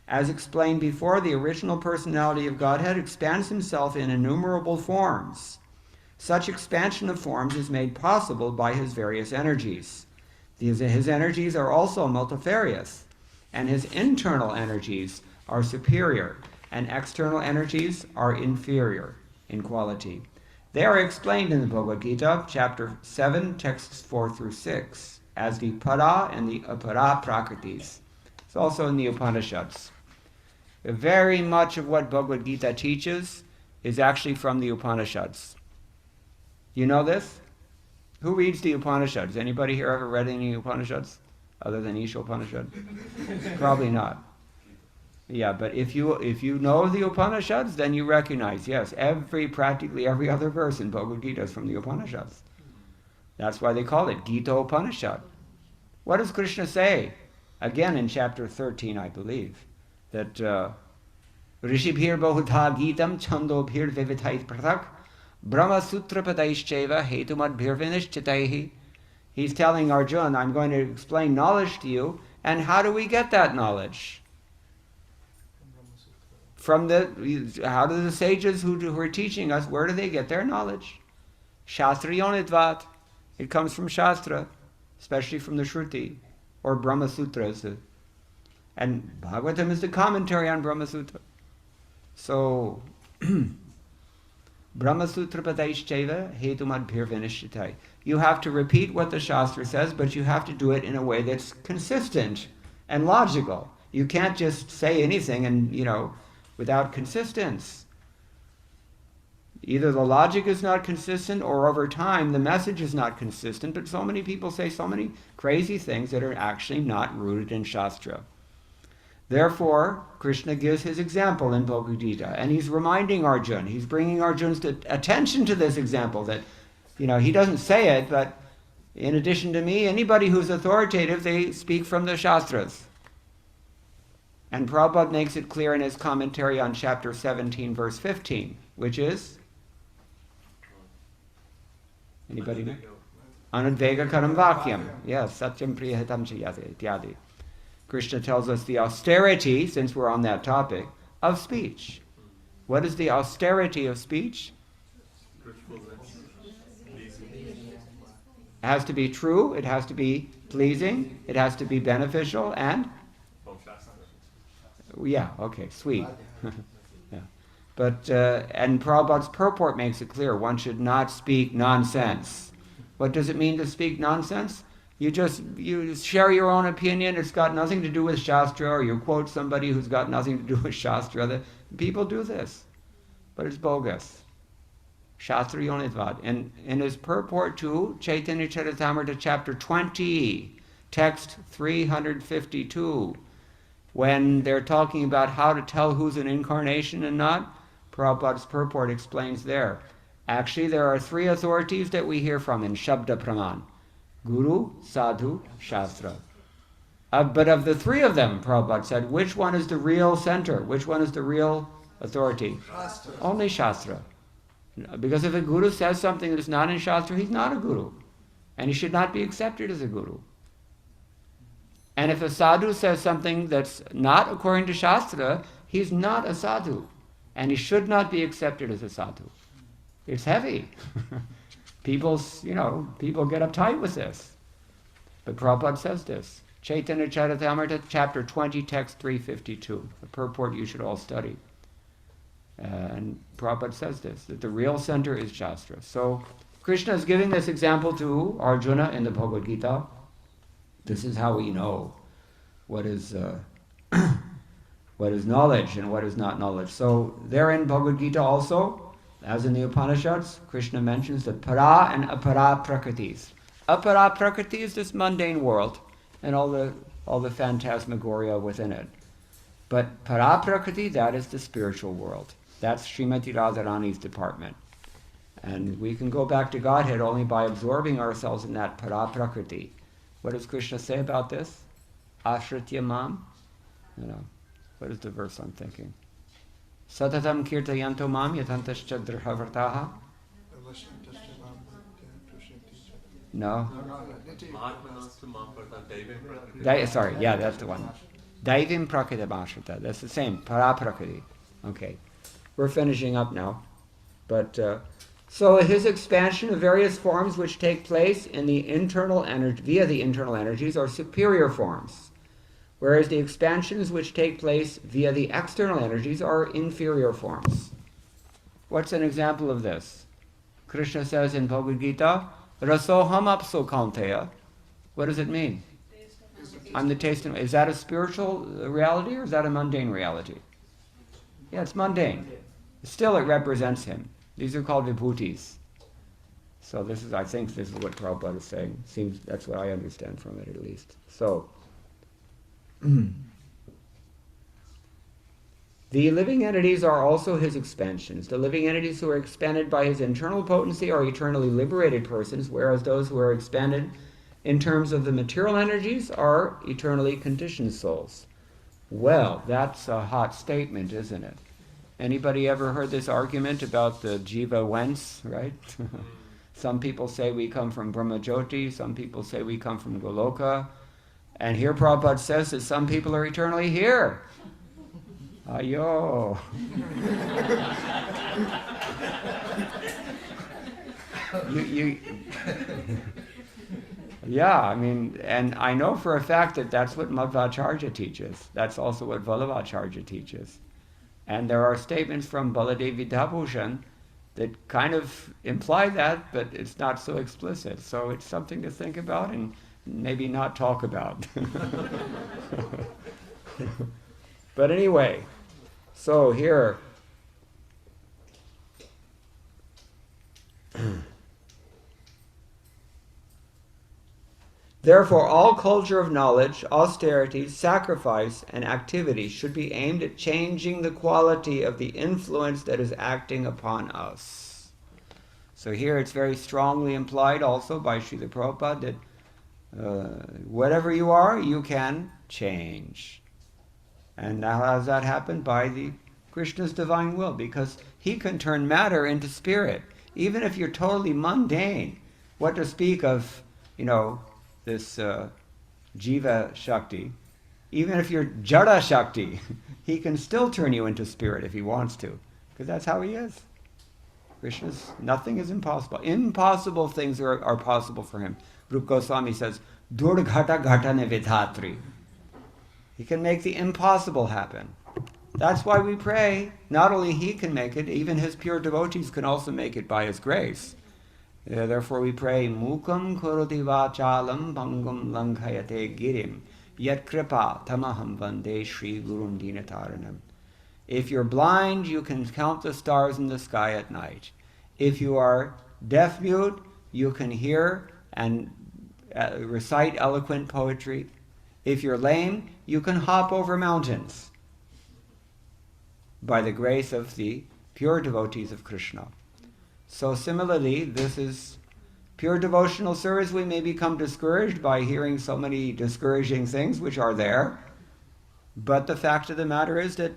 As explained before, the original personality of Godhead expands himself in innumerable forms. Such expansion of forms is made possible by his various energies. His energies are also multifarious, and his internal energies are superior, and external energies are inferior in quality. They are explained in the Bhagavad Gita, chapter 7, texts 4 through 6, as the para and the apara prakritis. It's also in the Upanishads. Very much of what Bhagavad Gita teaches is actually from the Upanishads. You know this? Who reads the Upanishads? Anybody here ever read any Upanishads other than Isha Upanishad? Probably not. Yeah, but if you know the Upanishads, then you recognize, yes, practically every other verse in Bhagavad Gita is from the Upanishads. That's why they call it Gita Upanishad. What does Krishna say? Again in chapter 13, I believe, that Rishibhir Bahudha Gitam Chandobhir Vivitait Pratak Brahma Sutra Padaishcheva Hetumad Bhir Vinishchitaihi. He's telling Arjuna, I'm going to explain knowledge to you, And how do we get that knowledge? How do the sages who are teaching us, where do they get their knowledge? Shastriyonitvat. It comes from Shastra, especially from the Shruti, or Brahma Sutras. And Bhagavatam is the commentary on Brahma Sutra. So, Brahma Sutra Padaishcheva Hetumad Bhirvinishitai. You have to repeat what the Shastra says, but you have to do it in a way that's consistent and logical. You can't just say anything and, without consistence. Either the logic is not consistent, or over time the message is not consistent, but so many people say so many crazy things that are actually not rooted in Shastra. Therefore, Krishna gives his example in Bhagavad Gita, and he's reminding Arjuna, he's bringing Arjuna's attention to this example that, he doesn't say it, but in addition to me, anybody who's authoritative, they speak from the Shastras. And Prabhupada makes it clear in his commentary on chapter 17, verse 15, which is? Anybody know? Anudvega karam vakyam. Yes, satyam priyahitam chayate ityadi. Krishna tells us the austerity, since we're on that topic, of speech. What is the austerity of speech? It has to be true, it has to be pleasing, it has to be beneficial, and? Yeah, okay, sweet. Yeah. But, and Prabhupada's purport makes it clear, one should not speak nonsense. What does it mean to speak nonsense? You share your own opinion, it's got nothing to do with Shastra, or you quote somebody who's got nothing to do with Shastra. People do this, but it's bogus. Shastra Yonitvad. And in his purport to Chaitanya Charitamrita chapter 20, text 352, when they're talking about how to tell who's an incarnation and not, Prabhupada's purport explains there. Actually, there are three authorities that we hear from in Shabda Praman. Guru, Sadhu, Shastra. But of the three of them, Prabhupada said, which one is the real center? Which one is the real authority? Shastra. Only Shastra. Because if a guru says something that is not in Shastra, he's not a guru. And he should not be accepted as a guru. And if a sadhu says something that's not according to Shastra, he's not a sadhu. And he should not be accepted as a sadhu. It's heavy. People get uptight with this. But Prabhupada says this. Chaitanya Charitamrita, chapter 20, text 352. The purport you should all study. And Prabhupada says this, that the real center is Shastra. So Krishna is giving this example to Arjuna in the Bhagavad Gita. This is how we know what is what is knowledge and what is not knowledge. So there in Bhagavad Gita also, as in the Upanishads, Krishna mentions the para and apara prakritis. Apara prakriti is this mundane world and all the phantasmagoria within it. But para prakriti, that is the spiritual world. That's Srimati Radharani's department. And we can go back to Godhead only by absorbing ourselves in that para prakriti. What does Krishna say about this? Ashritya mam? What is the verse I'm thinking? Satatam kirtayanto mam yatantascha drhavartaha? No? Sorry, yeah, that's the one. Daivim prakriti ashrita. That's the same. Paraprakriti. Okay. We're finishing up now. But so his expansion of various forms which take place in the internal energy via the internal energies are superior forms, whereas the expansions which take place via the external energies are inferior forms. What's an example of this? Krishna says in Bhagavad Gita, Rasoham apso kaunteya. What does it mean? I'm the taste and... Is that a spiritual reality or is that a mundane reality? Yeah, it's mundane. Still, it represents him. These are called vibhutis. So I think this is what Prabhupada is saying. Seems that's what I understand from it, at least. So, the living entities are also his expansions. The living entities who are expanded by his internal potency are eternally liberated persons, whereas those who are expanded in terms of the material energies are eternally conditioned souls. Well, that's a hot statement, isn't it? Anybody ever heard this argument about the jiva whence, right? Some people say we come from Brahma Jyoti, some people say we come from Goloka. And here Prabhupada says that some people are eternally here. Ayo. you Yeah, I mean, and I know for a fact that that's what Madhvacharya teaches. That's also what Vallabhacharya teaches. And there are statements from Baladevi Vidhabhushan that kind of imply that, but it's not so explicit. So it's something to think about and maybe not talk about. But anyway, so here, therefore, all culture of knowledge, austerity, sacrifice, and activity should be aimed at changing the quality of the influence that is acting upon us. So here it's very strongly implied also by Srila Prabhupada that whatever you are, you can change. And how does that happen? By the Krishna's divine will, because he can turn matter into spirit. Even if you're totally mundane, what to speak of, this Jiva Shakti, even if you're Jada Shakti, he can still turn you into spirit if he wants to, because that's how he is. Krishna's, nothing is impossible. Impossible things are possible for him. Rupa Goswami says, Durghata ghatane vidhatri. He can make the impossible happen. That's why we pray. Not only he can make it, even his pure devotees can also make it by his grace. Therefore we pray, Mukam kuroti vachalam bhangam langhayate girim yat kripa tamaham vande Shri Gurum Dinataranam. If you're blind, you can count the stars in the sky at night. If you are deaf-mute, you can hear and recite eloquent poetry. If you're lame, you can hop over mountains by the grace of the pure devotees of Krishna. So similarly, this is pure devotional service. We may become discouraged by hearing so many discouraging things which are there. But the fact of the matter is that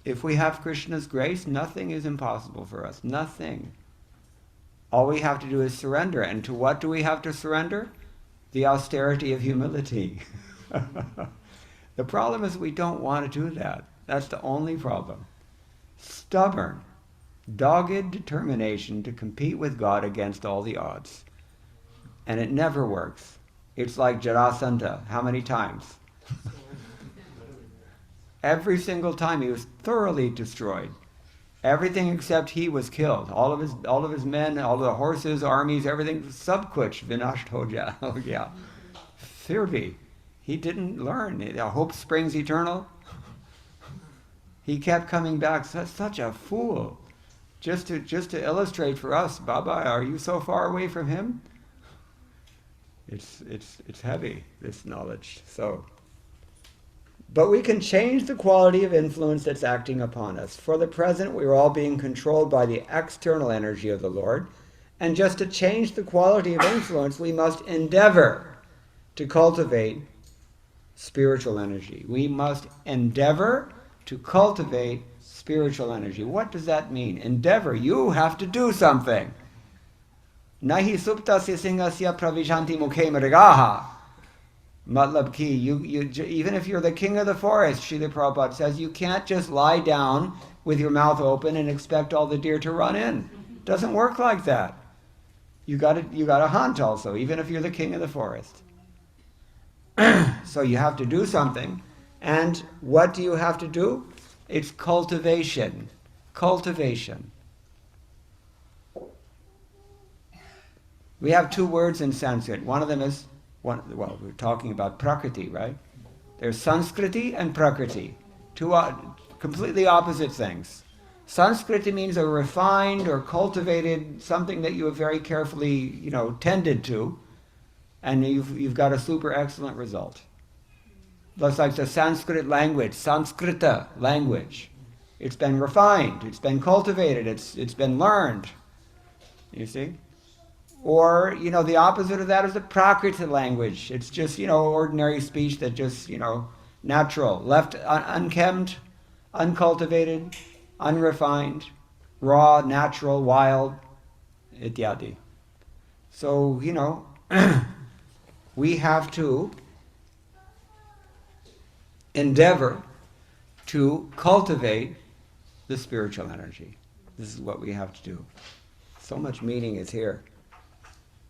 if we have Krishna's grace, nothing is impossible for us. Nothing. All we have to do is surrender. And to what do we have to surrender? The austerity of humility. The problem is we don't want to do that. That's the only problem. Stubborn, dogged determination to compete with God against all the odds. And it never works. It's like Jarasandha. How many times? Every single time he was thoroughly destroyed. Everything except he was killed. All of his men, all the horses, armies, everything, sab kuch vinasht ho gaya. Phir bhi. He didn't learn. Hope springs eternal. He kept coming back. Such a fool. Just to illustrate for us, Baba, are you so far away from him? It's heavy, this knowledge. But we can change the quality of influence that's acting upon us. For the present, we are all being controlled by the external energy of the Lord. And just to change the quality of influence, we must endeavor to cultivate spiritual energy. We must endeavor to cultivate spiritual energy. What does that mean? Endeavor. You have to do something. Nahi suptasya singasya pravishanti mukhe mrigaha. Matlab ki, you even if you're the king of the forest, Srila Prabhupada says, you can't just lie down with your mouth open and expect all the deer to run in. It doesn't work like that. You gotta hunt also, even if you're the king of the forest. So you have to do something. And what do you have to do? It's cultivation. Cultivation. We have two words in Sanskrit. One of them is, we're talking about Prakriti, right? There's Sanskriti and Prakriti. Two completely opposite things. Sanskriti means a refined or cultivated, something that you have very carefully, tended to, and you've got a super excellent result. That's like the Sanskrit language, Sanskrita language. It's been refined, it's been cultivated, it's been learned. You see? Or, the opposite of that is the Prakriti language. It's just, ordinary speech that just, natural, left unkempt, uncultivated, unrefined, raw, natural, wild, ityadi. So, we have to endeavor to cultivate the spiritual energy. This is what we have to do. So much meaning is here.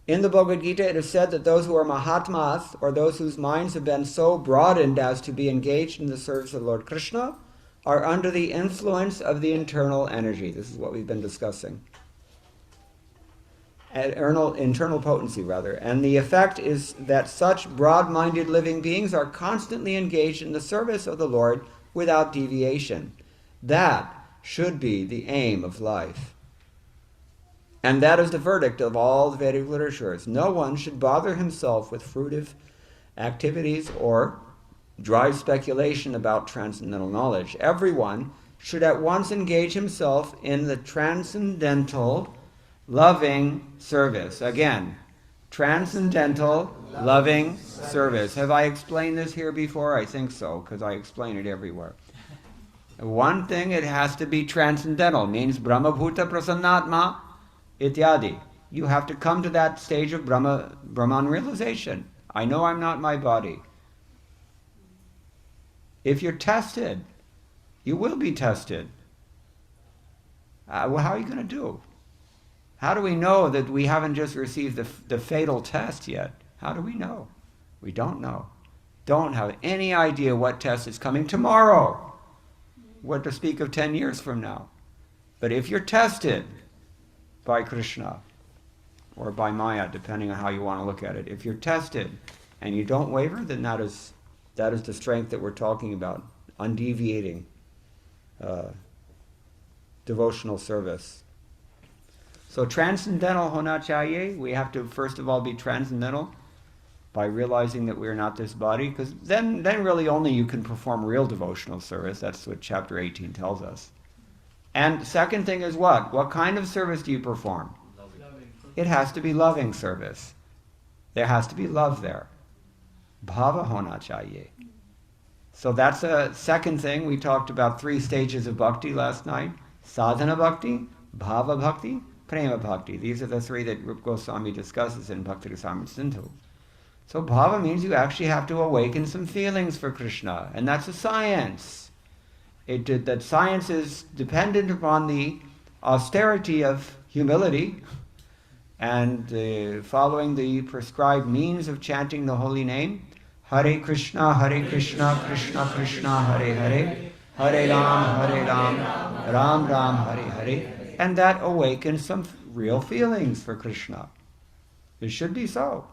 In the Bhagavad Gita, it is said that those who are Mahatmas, or those whose minds have been so broadened as to be engaged in the service of Lord Krishna, are under the influence of the internal energy. This is what we've been discussing. Internal potency, rather. And the effect is that such broad-minded living beings are constantly engaged in the service of the Lord without deviation. That should be the aim of life. And that is the verdict of all the Vedic literatures. No one should bother himself with fruitive activities or dry speculation about transcendental knowledge. Everyone should at once engage himself in the transcendental, loving service. Again, transcendental, loving service. Have I explained this here before? I think so, because I explain it everywhere. One thing, it has to be transcendental, means Brahmabhuta Prasannatma Ityadi. You have to come to that stage of Brahman realization. I know I'm not my body. If you're tested, you will be tested. Well, how are you going to do? How do we know that we haven't just received the fatal test yet? How do we know? We don't know. Don't have any idea what test is coming tomorrow. What to speak of 10 years from now. But if you're tested by Krishna, or by Maya, depending on how you want to look at it, if you're tested and you don't waver, then that is the strength that we're talking about, undeviating devotional service. So transcendental hona chahiye, we have to first of all be transcendental by realizing that we're not this body, because then really only you can perform real devotional service. That's what chapter 18 tells us. And second thing is what? What kind of service do you perform? Loving. It has to be loving service. There has to be love there. Bhava hona chahiye. So that's a second thing. We talked about 3 stages of bhakti last night. Sadhana bhakti, bhava bhakti, prema bhakti. These are the 3 that Rupa Goswami discusses in Bhakti Rasamrita Sindhu. So bhava means you actually have to awaken some feelings for Krishna, and that's a science. That science is dependent upon the austerity of humility and following the prescribed means of chanting the holy name. Hare Krishna, Krishna Krishna, Hare Hare, Hare Ram, Ram Ram, Hare Hare. And that awakens some real feelings for Krishna. It should be so.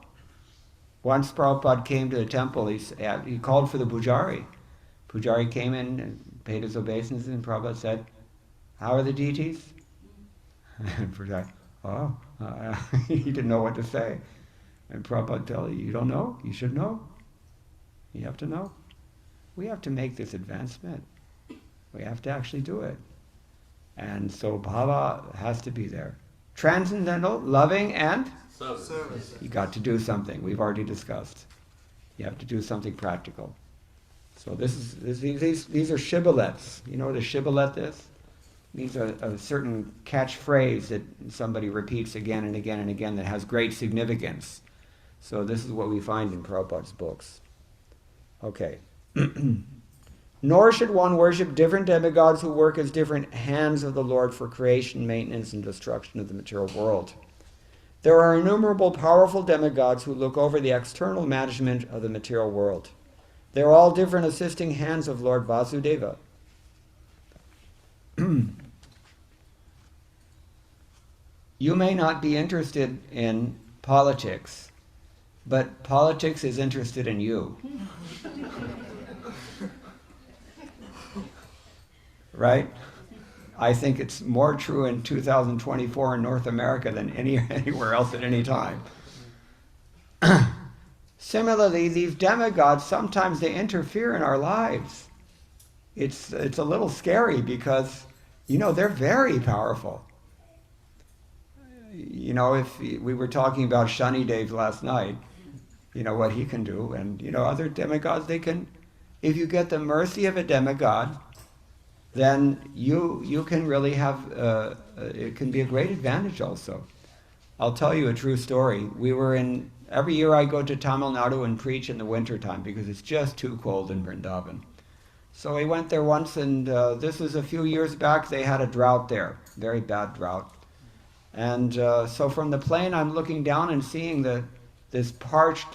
Once Prabhupada came to the temple, he called for the pujari. Pujari came in and paid his obeisances, and Prabhupada said, "How are the deities?" And Pujari, he didn't know what to say. And Prabhupada told him, "You don't know? You should know. You have to know. We have to make this advancement. We have to actually do it." And so bhava has to be there. Transcendental, loving, and service. You got to do something. We've already discussed. You have to do something practical. So these are shibboleths. You know what a shibboleth is? It means a certain catchphrase that somebody repeats again and again and again that has great significance. So this is what we find in Prabhupada's books. Okay. Nor should one worship different demigods who work as different hands of the Lord for creation, maintenance, and destruction of the material world. There are innumerable powerful demigods who look over the external management of the material world. They are all different assisting hands of Lord Vasudeva. You may not be interested in politics, but politics is interested in you. Right? I think it's more true in 2024 in North America than anywhere else at any time. Similarly, these demigods, sometimes they interfere in our lives. It's a little scary because, they're very powerful. If we were talking about Shani Dev last night, what he can do. And, other demigods, they can, if you get the mercy of a demigod, then you can really have, it can be a great advantage also. I'll tell you a true story. Every year I go to Tamil Nadu and preach in the wintertime because it's just too cold in Vrindavan. So we went there once, and this was a few years back. They had a drought there, very bad drought. And so from the plane, I'm looking down and seeing this parched,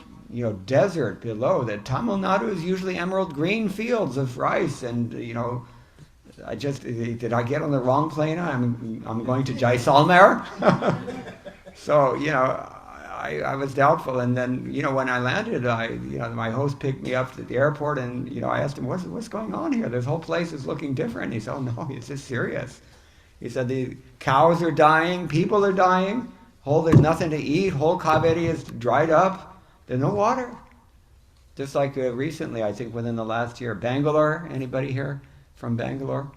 desert below. That Tamil Nadu is usually emerald green fields of rice, and did I get on the wrong plane? I'm going to Jaisalmer. So I was doubtful, and then when I landed, my host picked me up at the airport, and I asked him, what's going on here? This whole place is looking different. He said, oh no, it's just serious. He said the cows are dying, people are dying, there's nothing to eat, whole Kaveri is dried up, there's no water. Just like recently, I think within the last year, Bangalore, anybody here from Bangalore?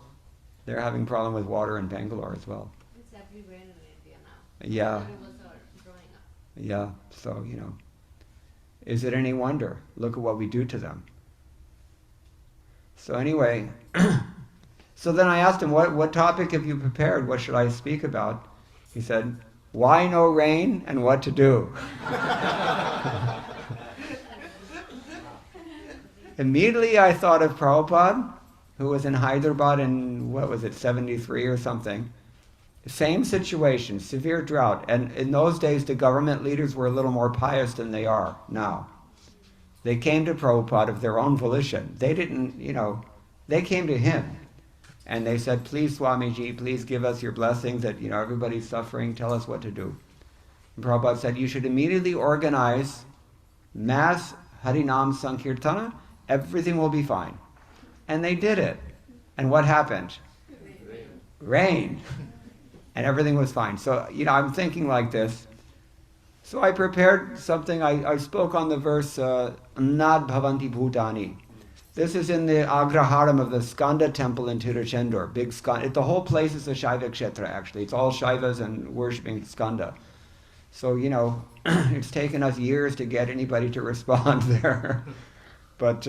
They're having problem with water in Bangalore as well. It's everywhere in India now. Yeah. Rivers are drying up. Yeah, so, is it any wonder? Look at what we do to them. So anyway, so then I asked him, what topic have you prepared? What should I speak about? He said, why no rain and what to do? Immediately I thought of Prabhupada, who was in Hyderabad in, 73 or something. Same situation, severe drought. And in those days, the government leaders were a little more pious than they are now. They came to Prabhupada of their own volition. They didn't, they came to him. And they said, please, Swamiji, please give us your blessings that, everybody's suffering, tell us what to do. And Prabhupada said, you should immediately organize mass Harinam Sankirtana, everything will be fine. And they did it. And what happened? Rain. And everything was fine. So, I'm thinking like this. So I prepared something. I spoke on the verse, Nad Bhavanti Bhutani. This is in the Agraharam of the Skanda temple in Tiruchendur. Big Skanda. The whole place is a Shaiva Kshetra, actually. It's all Shaivas and worshipping Skanda. So, it's taken us years to get anybody to respond there. But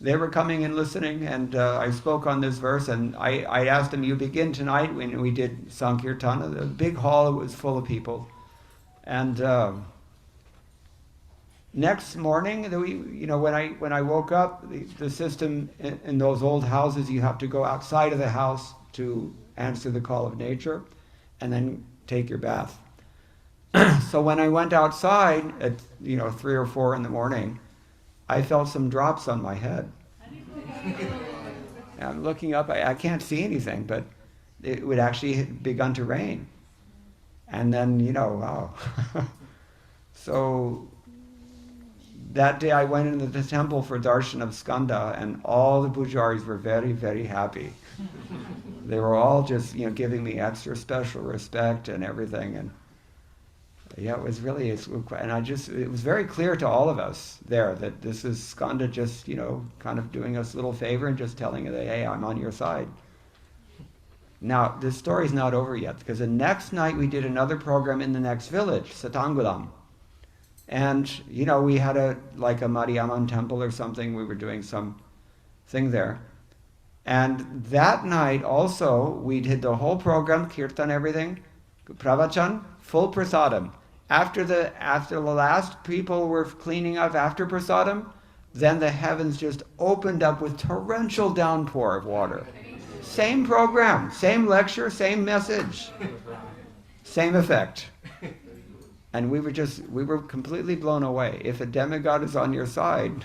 they were coming and listening, and I spoke on this verse, and I asked them, you begin tonight, when we did Sankirtana, the big hall, it was full of people. And next morning, when I woke up, the system in those old houses, you have to go outside of the house to answer the call of nature, and then take your bath. So when I went outside at 3 or 4 in the morning, I felt some drops on my head. I'm looking up, I can't see anything, but it would actually begun to rain. And then, wow. So that day I went into the temple for darshan of Skanda, and all the pujaris were very, very happy. They were all just, giving me extra special respect and everything. And yeah, it was really, and it was very clear to all of us there that this is Skanda just, kind of doing us a little favor and just telling us, hey, I'm on your side. Now, this story's not over yet, because the next night we did another program in the next village, Satangulam. And, we had a Mariamman temple or something, we were doing some thing there. And that night also, we did the whole program, kirtan, everything, pravachan, full prasadam. After the last people were cleaning up after prasadam, then the heavens just opened up with torrential downpour of water. Same program, same lecture, same message, same effect. And we were completely blown away. If a demigod is on your side,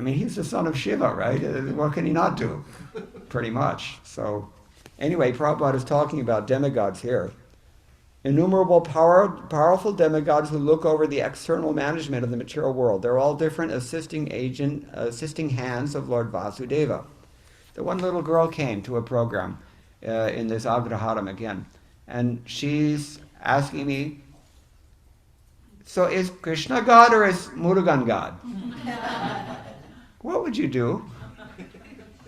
he's the son of Shiva, right? What can he not do? Pretty much. So anyway, Prabhupada is talking about demigods here. Innumerable powerful demigods who look over the external management of the material world. They're all different assisting hands of Lord Vasudeva. The one little girl came to a program in this Agraharam again, and she's asking me, so is Krishna God or is Murugan God? What would you do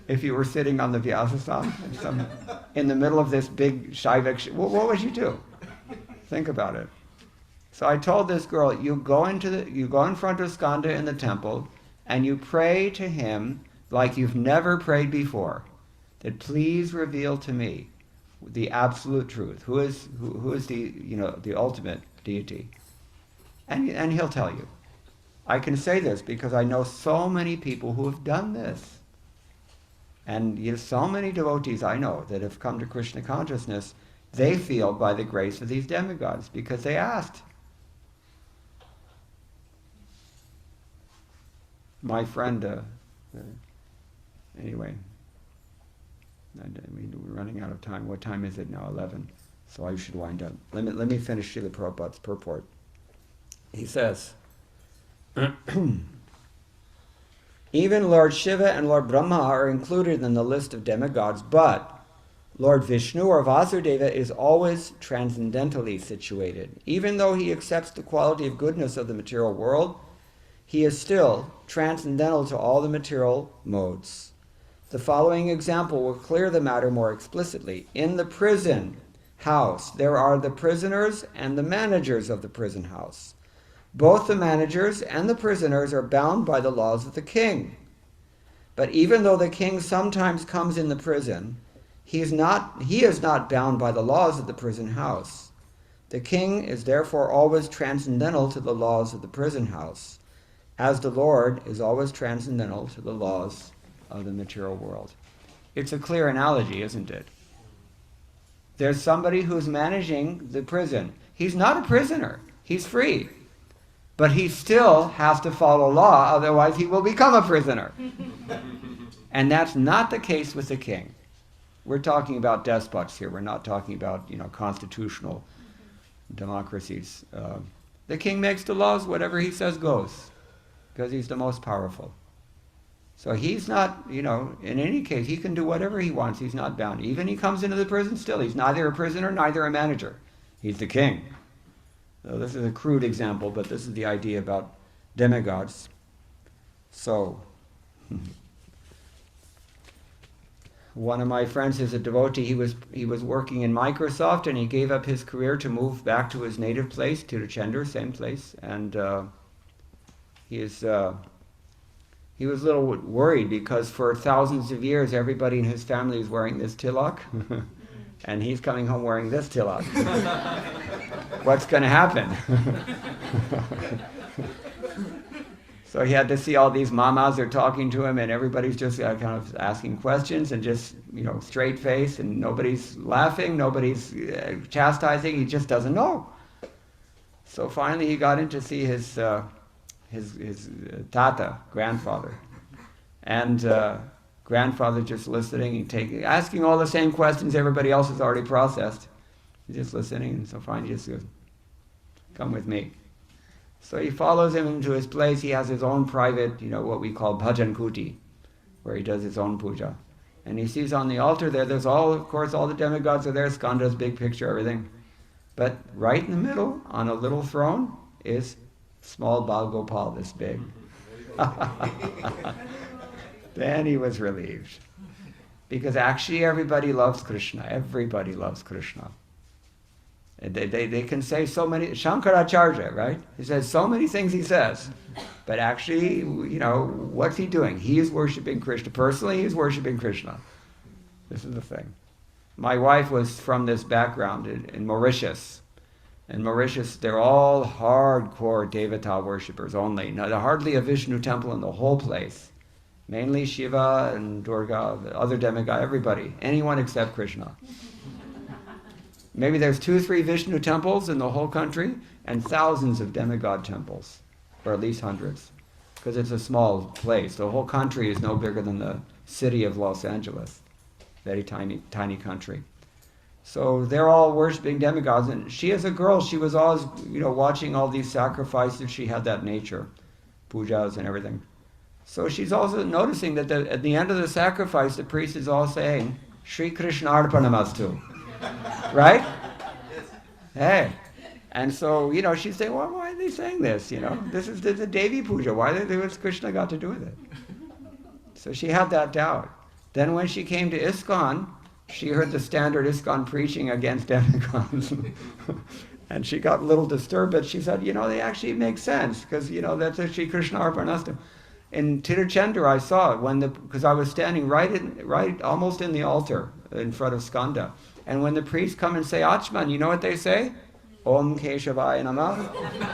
if you were sitting on the Vyasasana in the middle of this big Shaiva? What would you do? Think about it. So I told this girl, you go in front of Skanda in the temple, and you pray to him like you've never prayed before, that please reveal to me the absolute truth. Who is the ultimate deity? And he'll tell you. I can say this because I know so many people who have done this. And so many devotees I know that have come to Krishna consciousness, they feel by the grace of these demigods because they asked. My friend, anyway, we're running out of time. What time is it now? 11. So I should wind up. Let me finish Srila Prabhupada's purport. He says, even Lord Shiva and Lord Brahma are included in the list of demigods, but Lord Vishnu or Vasudeva is always transcendentally situated. Even though he accepts the quality of goodness of the material world, he is still transcendental to all the material modes. The following example will clear the matter more explicitly. In the prison house, there are the prisoners and the managers of the prison house. Both the managers and the prisoners are bound by the laws of the king. But even though the king sometimes comes in the prison, he is not bound by the laws of the prison house. The king is therefore always transcendental to the laws of the prison house, as the Lord is always transcendental to the laws of the material world. It's a clear analogy, isn't it? There's somebody who's managing the prison. He's not a prisoner. He's free. But he still has to follow law, otherwise he will become a prisoner. And that's not the case with the king. We're talking about despots here. We're not talking about, constitutional democracies. The king makes the laws, whatever he says goes, because he's the most powerful. So he's not, in any case, he can do whatever he wants. He's not bound. Even he comes into the prison still. He's neither a prisoner, neither a manager. He's the king. So this is a crude example, but this is the idea about demigods. So, one of my friends is a devotee. He was working in Microsoft, and he gave up his career to move back to his native place, Tiruchendur, same place. And he was a little worried because for thousands of years, everybody in his family is wearing this tilak, and he's coming home wearing this tilak. What's going to happen? So he had to see all these mamas are talking to him, and everybody's just kind of asking questions and just, straight face, and nobody's laughing, nobody's chastising. He just doesn't know. So finally he got in to see his tata, grandfather. And grandfather just listening and asking all the same questions everybody else has already processed. He's just listening, and so finally he just goes, come with me. So he follows him into his place. He has his own private, what we call bhajan kuti, where he does his own puja. And he sees on the altar there's all the demigods are there, Skanda's big picture, everything. But right in the middle, on a little throne, is small Bal Gopal, this big. Then he was relieved. Because actually everybody loves Krishna. Everybody loves Krishna. They can say so many, Shankaracharya, right? He says so many things he says. But actually, what's he doing? He is worshipping Krishna. Personally, he's worshipping Krishna. This is the thing. My wife was from this background in Mauritius. In Mauritius, they're all hardcore Devata worshippers only. Now, there's hardly a Vishnu temple in the whole place. Mainly Shiva and Durga, the other demigod, everybody. Anyone except Krishna. Maybe there's 2 or 3 Vishnu temples in the whole country, and thousands of demigod temples, or at least hundreds, because it's a small place. The whole country is no bigger than the city of Los Angeles. Very tiny, tiny country. So they're all worshipping demigods, and she as a girl, she was always, watching all these sacrifices. She had that nature, pujas and everything. So she's also noticing that at the end of the sacrifice, the priest is all saying, Shri Krishna Arpanamastu. Right? Hey. And so, she's saying, well, why are they saying this? This is the Devi Puja. What's Krishna got to do with it? So she had that doubt. Then when she came to ISKCON, she heard the standard ISKCON preaching against demigods. And she got a little disturbed, but she said, they actually make sense, because, that's a Shri Krishna Arpanamastu. In Tiruchendur, I saw it because I was standing right almost in the altar in front of Skanda. And when the priests come and say Achman, you know what they say? Om Keshavaya Namah,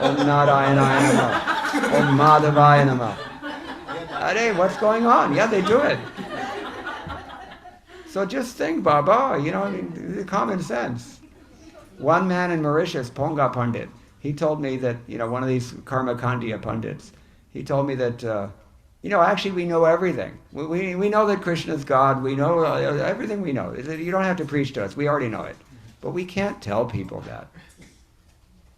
Om Narayanaya Namah. Om Madhavaya Namah. Hey, what's going on? Yeah, they do it. So just think, Baba, I mean, common sense. One man in Mauritius, Ponga Pandit, he told me that, one of these Karma Kandiya Pandits, he told me that, actually we know everything. We know that Krishna is God. We know everything we know. You don't have to preach to us. We already know it. But we can't tell people that.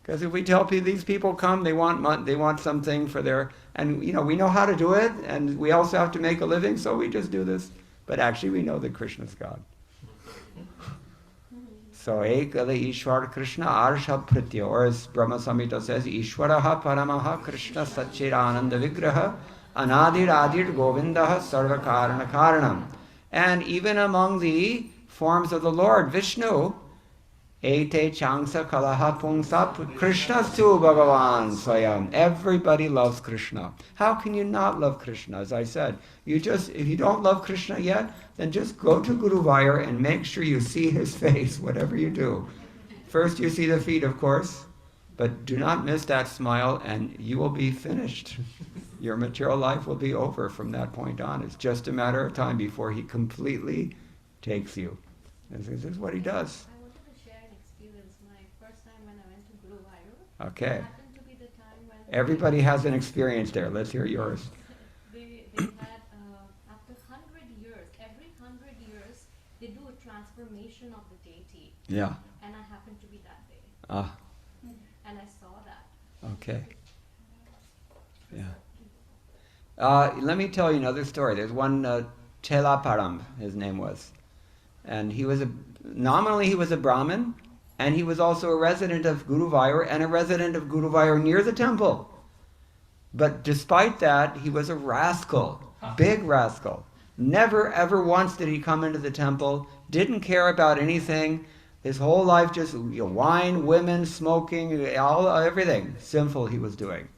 Because if we tell people, these people come, they want something for their, and we know how to do it, and we also have to make a living, so we just do this. But actually we know that Krishna is God. So Ekala Ishwar Krishna Arsha Pritya, or as Brahma Samhita says, Ishwaraha Paramaha Krishna Satchirananda Vigraha Anadir Adir Govindaha Sarva Karana Karanam. And even among the forms of the Lord, Vishnu, Ete Changsa Kalaha Pungsa Krishnastu Bhagavan Swayam. Everybody loves Krishna. How can you not love Krishna? As I said, if you don't love Krishna yet, then just go to Guruvayur and make sure you see his face, whatever you do. First you see the feet, of course, but do not miss that smile and you will be finished. Your material life will be over from that point on. It's just a matter of time before he completely takes you. And this is what he does. I wanted to share an experience. My first time when I went to Guruvayur. Okay. It happened to be the time when Everybody has an experience there. Let's hear yours. they had after 100 years, every 100 years, they do a transformation of the deity. Yeah. And I happened to be that day. Ah, And I saw that. okay. Yeah. Let me tell you another story. There's one Chelaparam, his name was. And nominally he was a Brahmin, and he was also a resident of Guruvayur and a resident of Guruvayur near the temple. But despite that, he was a rascal, big rascal. Never ever once did he come into the temple, didn't care about anything. His whole life just wine, women, smoking, everything sinful he was doing.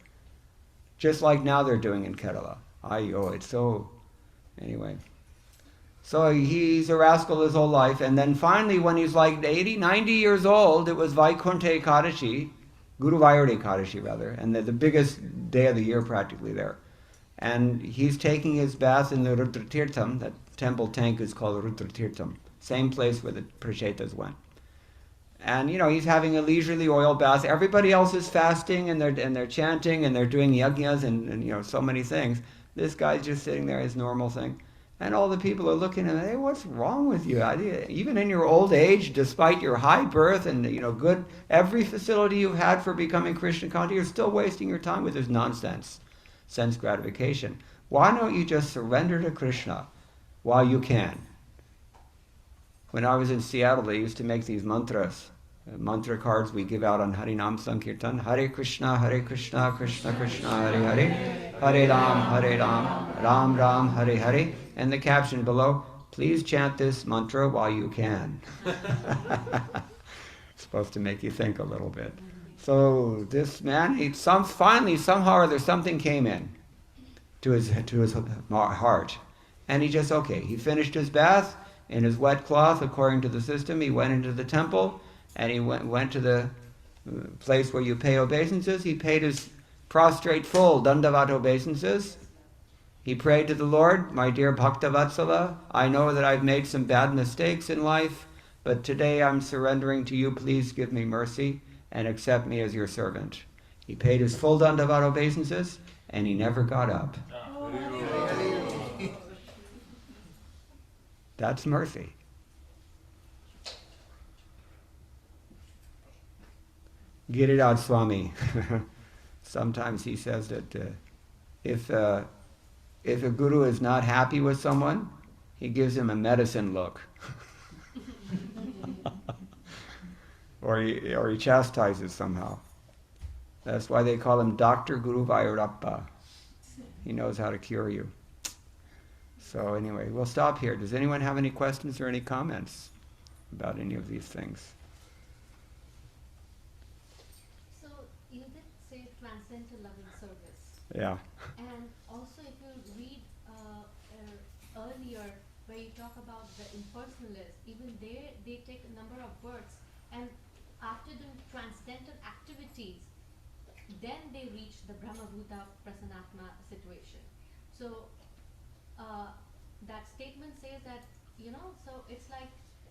Just like now they're doing in Kerala. It's so... Anyway. So he's a rascal his whole life, and then finally when he's like 80, 90 years old, it was Vaikuntha Ekadashi, Guruvayur Ekadashi rather, and the biggest day of the year practically there. And he's taking his bath in the Rudratirtham, that temple tank is called Rudratirtham, same place where the Prachetas went. And he's having a leisurely oil bath. Everybody else is fasting and they're chanting and they're doing yajnas and so many things. This guy's just sitting there, his normal thing. And all the people are looking at him, hey, what's wrong with you? Even in your old age, despite your high birth and good every facility you've had for becoming Krishna conscious, you're still wasting your time with this nonsense, sense gratification. Why don't you just surrender to Krishna while you can? When I was in Seattle, they used to make these mantras, mantra cards we give out on Harinam Sankirtan. Hare Krishna, Krishna Krishna, Hare Hare, Hare Ram, Ram Ram, Hare Hare. And the caption below, please chant this mantra while you can. It's supposed to make you think a little bit. So this man, finally, somehow or other, something came in to his heart. And he finished his bath in his wet cloth, according to the system. He went into the temple, and he went to the place where you pay obeisances. He paid his prostrate full dandavat obeisances. He prayed to the Lord, my dear Bhaktavatsala, I know that I've made some bad mistakes in life, but today I'm surrendering to you. Please give me mercy and accept me as your servant. He paid his full dandavat obeisances, and he never got up. That's mercy. Giriraj Swami, sometimes he says that if a guru is not happy with someone, he gives him a medicine look. or he chastises somehow. That's why they call him Dr. Guru Vairappa. He knows how to cure you. So anyway, we'll stop here. Does anyone have any questions or any comments about any of these things? So you did say transcendental loving service. Yeah. And also if you read earlier where you talk about the impersonalists, even they take a number of births, and after doing transcendental activities, then they reach the Brahmabhuta Prasanatma situation. So that statement says that, so it's like,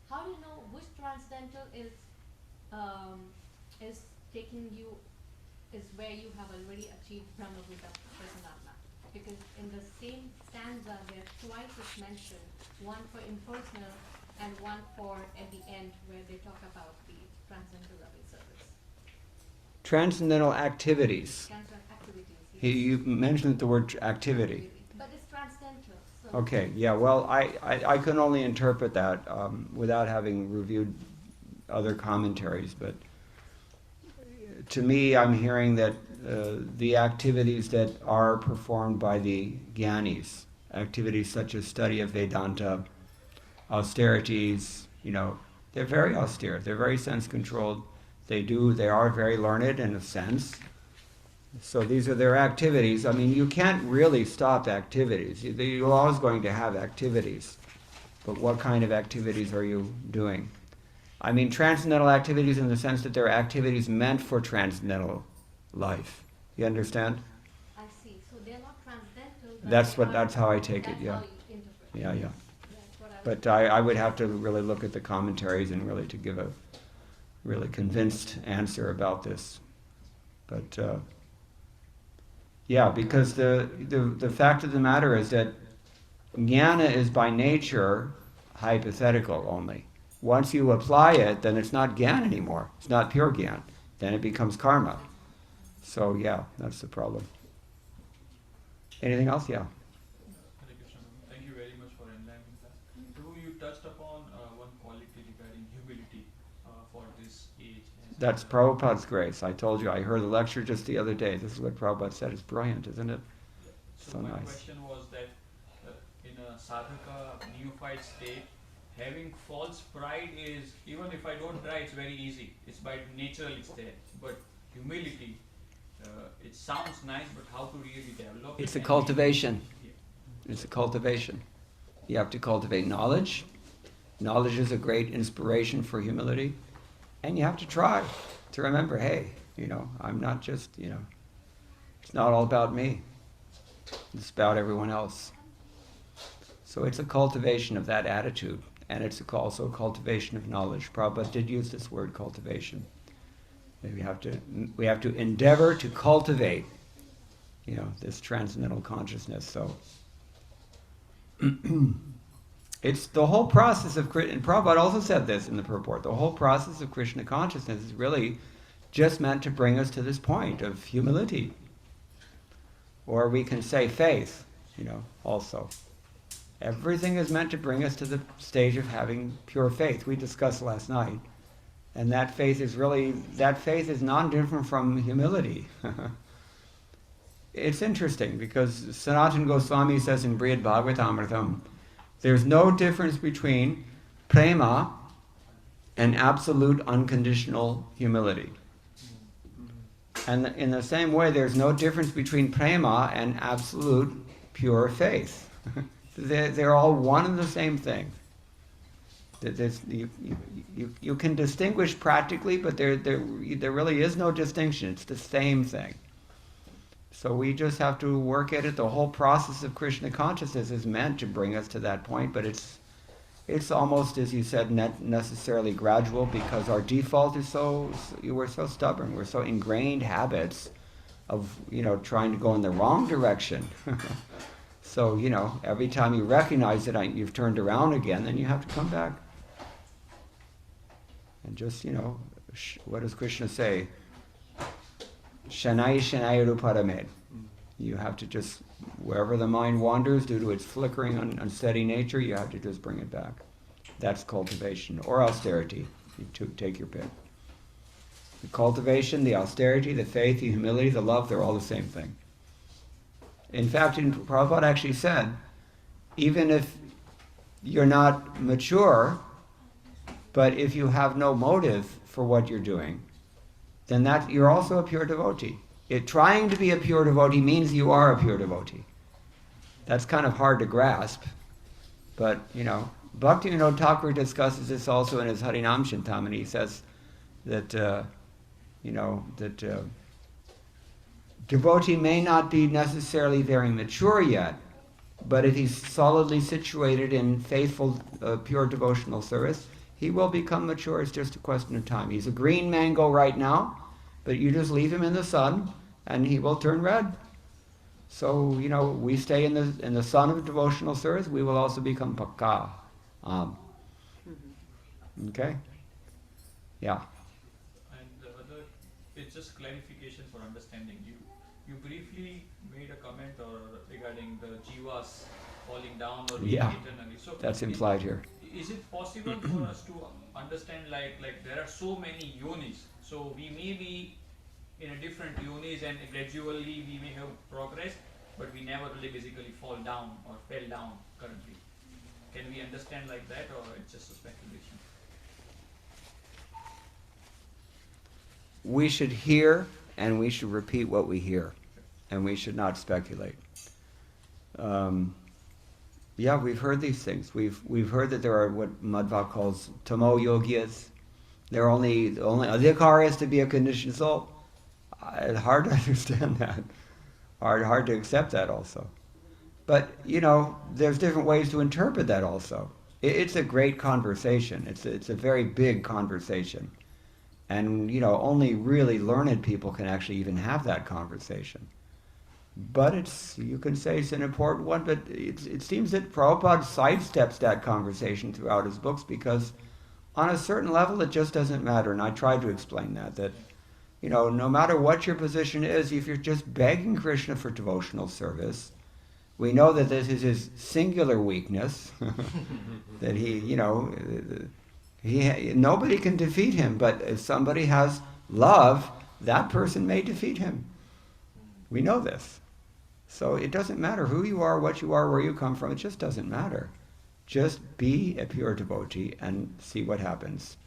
how do you know which transcendental is taking you, is where you have already achieved Brahmabhuta Prasanatma? Because in the same stanza there twice is mentioned, one for impersonal and one for at the end where they talk about the transcendental loving service. Transcendental activities. Transcendental activities. Yes. You mentioned the word activity. But it's transcendental. So Okay, yeah, well, I can only interpret that without having reviewed other commentaries, but to me, I'm hearing that the activities that are performed by the Gyanis, activities such as study of Vedanta, austerities, they're very austere, they're very sense-controlled, they are very learned in a sense. So these are their activities. I mean, you can't really stop activities. You're always going to have activities. But what kind of activities are you doing? I mean, transcendental activities in the sense that they're activities meant for transcendental life. You understand? I see. So they're not transcendental. That's how I take it, That's yeah. how you interpret it. Yeah. That's what I was But I would have to really look at the commentaries and really to give a really convinced answer about this. But yeah, because the fact of the matter is that jnana is by nature hypothetical only. Once you apply it, then it's not jnana anymore. It's not pure jnana. Then it becomes karma. So yeah, that's the problem. Anything else? Yeah. Hare Krishna. Thank you very much for enlightening us. Prabhu, you touched upon one quality regarding humility for this age. That's Prabhupada's grace. I told you, I heard a lecture just the other day. This is what Prabhupada said. It's brilliant, isn't it? So my nice. question was that in a sadhaka neophyte state, having false pride is, even if I don't try, it's very easy. It's by nature it's there. But humility, it sounds nice, but how to really develop it? It's a cultivation. It's a cultivation. You have to cultivate knowledge. Knowledge is a great inspiration for humility. And you have to try to remember, hey, I'm not just, it's not all about me. It's about everyone else. So it's a cultivation of that attitude. And it's also a cultivation of knowledge. Prabhupada did use this word, cultivation. We have to endeavor to cultivate, this transcendental consciousness. So it's the whole process of Krishna, and Prabhupada also said this in the purport, the whole process of Krishna consciousness is really just meant to bring us to this point of humility. Or we can say faith, also. Everything is meant to bring us to the stage of having pure faith. We discussed last night. And that faith is non-different from humility. It's interesting because Sanatana Goswami says in Brihad Bhagavatamrtam, there's no difference between prema and absolute unconditional humility. And in the same way, there's no difference between prema and absolute pure faith. They're all one and the same thing. You can distinguish practically, but there really is no distinction. It's the same thing. So we just have to work at it. The whole process of Krishna consciousness is meant to bring us to that point, but it's almost, as you said, not necessarily gradual, because our default is we're so stubborn. We're so ingrained habits of trying to go in the wrong direction. So every time you recognize that you've turned around again, then you have to come back. And just, what does Krishna say? Shanai Shanai Ruparamed. You have to just, wherever the mind wanders due to its flickering, unsteady nature, you have to just bring it back. That's cultivation, or austerity. You take your pick. The cultivation, the austerity, the faith, the humility, the love, they're all the same thing. In fact, Prabhupada actually said, even if you're not mature, but if you have no motive for what you're doing, then you're also a pure devotee. Trying to be a pure devotee means you are a pure devotee. That's kind of hard to grasp, but Bhaktivinoda Thakur discusses this also in his Harinam Chintamani. He says that devotee may not be necessarily very mature yet, but if he's solidly situated in faithful, pure devotional service, he will become mature. It's just a question of time. He's a green mango right now, but you just leave him in the sun and he will turn red. So, we stay in the sun of devotional service, we will also become pakka. Okay? Yeah. And the other, it's just clarification for understanding. You briefly made a comment regarding the jivas falling down or being eternally. So That's implied here. Is it possible for us to understand like there are so many yonis, so we may be in a different yonis and gradually we may have progressed, but we never really basically fall down or fell down currently? Can we understand like that, or it's just a speculation? We should hear and we should repeat what we hear, and we should not speculate. We've heard these things. We've heard that there are what Madhva calls tamo yogis. They're only adhikar is to be a conditioned soul. It's hard to understand that. Hard to accept that also. But there's different ways to interpret that also. It's a great conversation. It's a very big conversation, and only really learned people can actually even have that conversation. But you can say it's an important one, but it seems that Prabhupada sidesteps that conversation throughout his books because on a certain level it just doesn't matter. And I tried to explain that no matter what your position is, if you're just begging Krishna for devotional service, we know that this is his singular weakness, that nobody can defeat him, but if somebody has love, that person may defeat him. We know this. So it doesn't matter who you are, what you are, where you come from. It just doesn't matter. Just be a pure devotee and see what happens.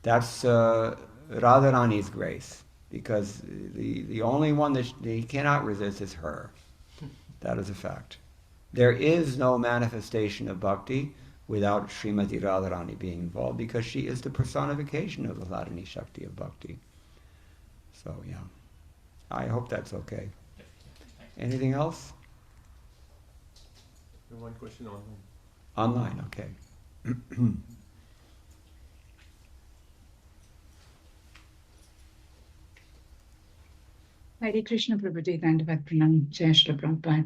That's Radharani's grace, because the only one that he cannot resist is her. That is a fact. There is no manifestation of bhakti without Srimati Radharani being involved, because she is the personification of the Hladini Shakti of bhakti. So, I hope that's okay. Anything else? One question online. Online, okay. Hare Krishna Prabhuji, Dandavat Pranam, Jai Shri Prabhupada.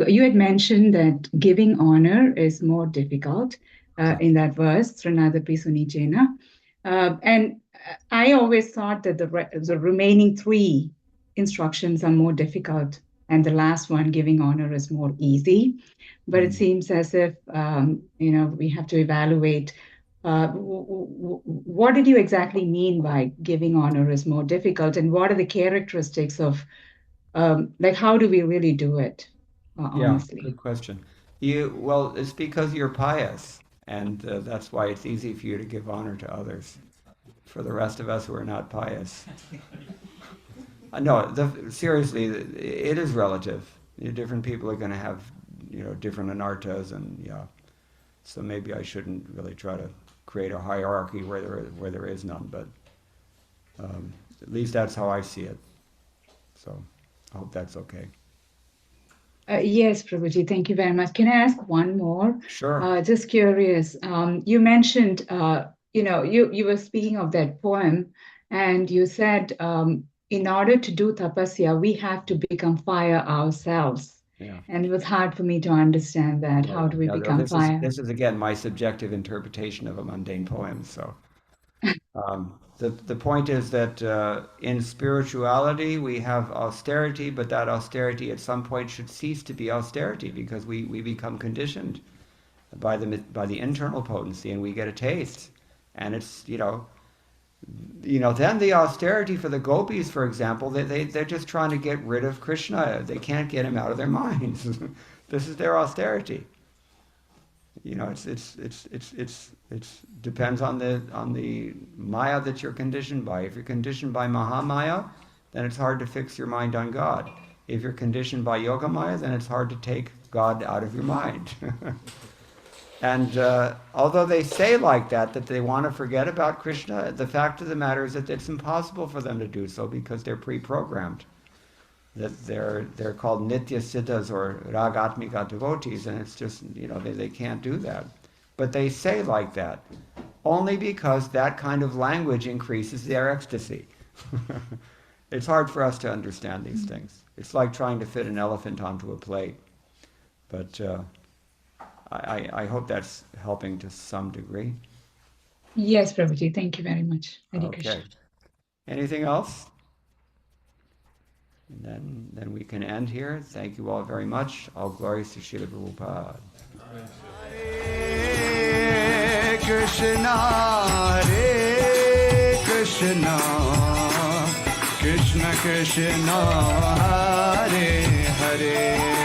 You had mentioned that giving honor is more difficult in that verse, Sranadapi Sunijena. And I always thought that the remaining three instructions are more difficult, and the last one, giving honor, is more easy. But it seems as if we have to evaluate what did you exactly mean by giving honor is more difficult, and what are the characteristics of how do we really do it honestly? Good question. It's because you're pious, and that's why it's easy for you to give honor to others. For the rest of us who are not pious. No, seriously, it is relative. Different people are going to have, different anarthas, and so maybe I shouldn't really try to create a hierarchy where there is none, but at least that's how I see it. So I hope that's okay. Yes, Prabhuji, thank you very much. Can I ask one more? Sure. Just curious. You mentioned, you were speaking of that poem, and you said, in order to do tapasya, we have to become fire ourselves. Yeah. And it was hard for me to understand that. How do we become fire? This is again my subjective interpretation of a mundane poem. So the point is that in spirituality we have austerity, but that austerity at some point should cease to be austerity, because we become conditioned by the internal potency, and we get a taste. And it's then the austerity for the gopis, for example, they're just trying to get rid of Krishna. They can't get him out of their minds. This is their austerity. It's depends on the maya that you're conditioned by. If you're conditioned by Mahamaya, then it's hard to fix your mind on God. If you're conditioned by Yoga Maya, then it's hard to take God out of your mind. And although they say like that they want to forget about Krishna, the fact of the matter is that it's impossible for them to do so because they're pre-programmed. That they're called Nitya Siddhas or Ragatmika devotees, and it's just, they can't do that. But they say like that only because that kind of language increases their ecstasy. It's hard for us to understand these things. It's like trying to fit an elephant onto a plate. But I hope that's helping to some degree. Yes, Prabhuji, thank you very much. Hare Okay. Krishna. Anything else? And then we can end here. Thank you all very much. All glories to Srila Prabhupada. Hare Krishna, Hare Krishna, Krishna Krishna, Hare Hare.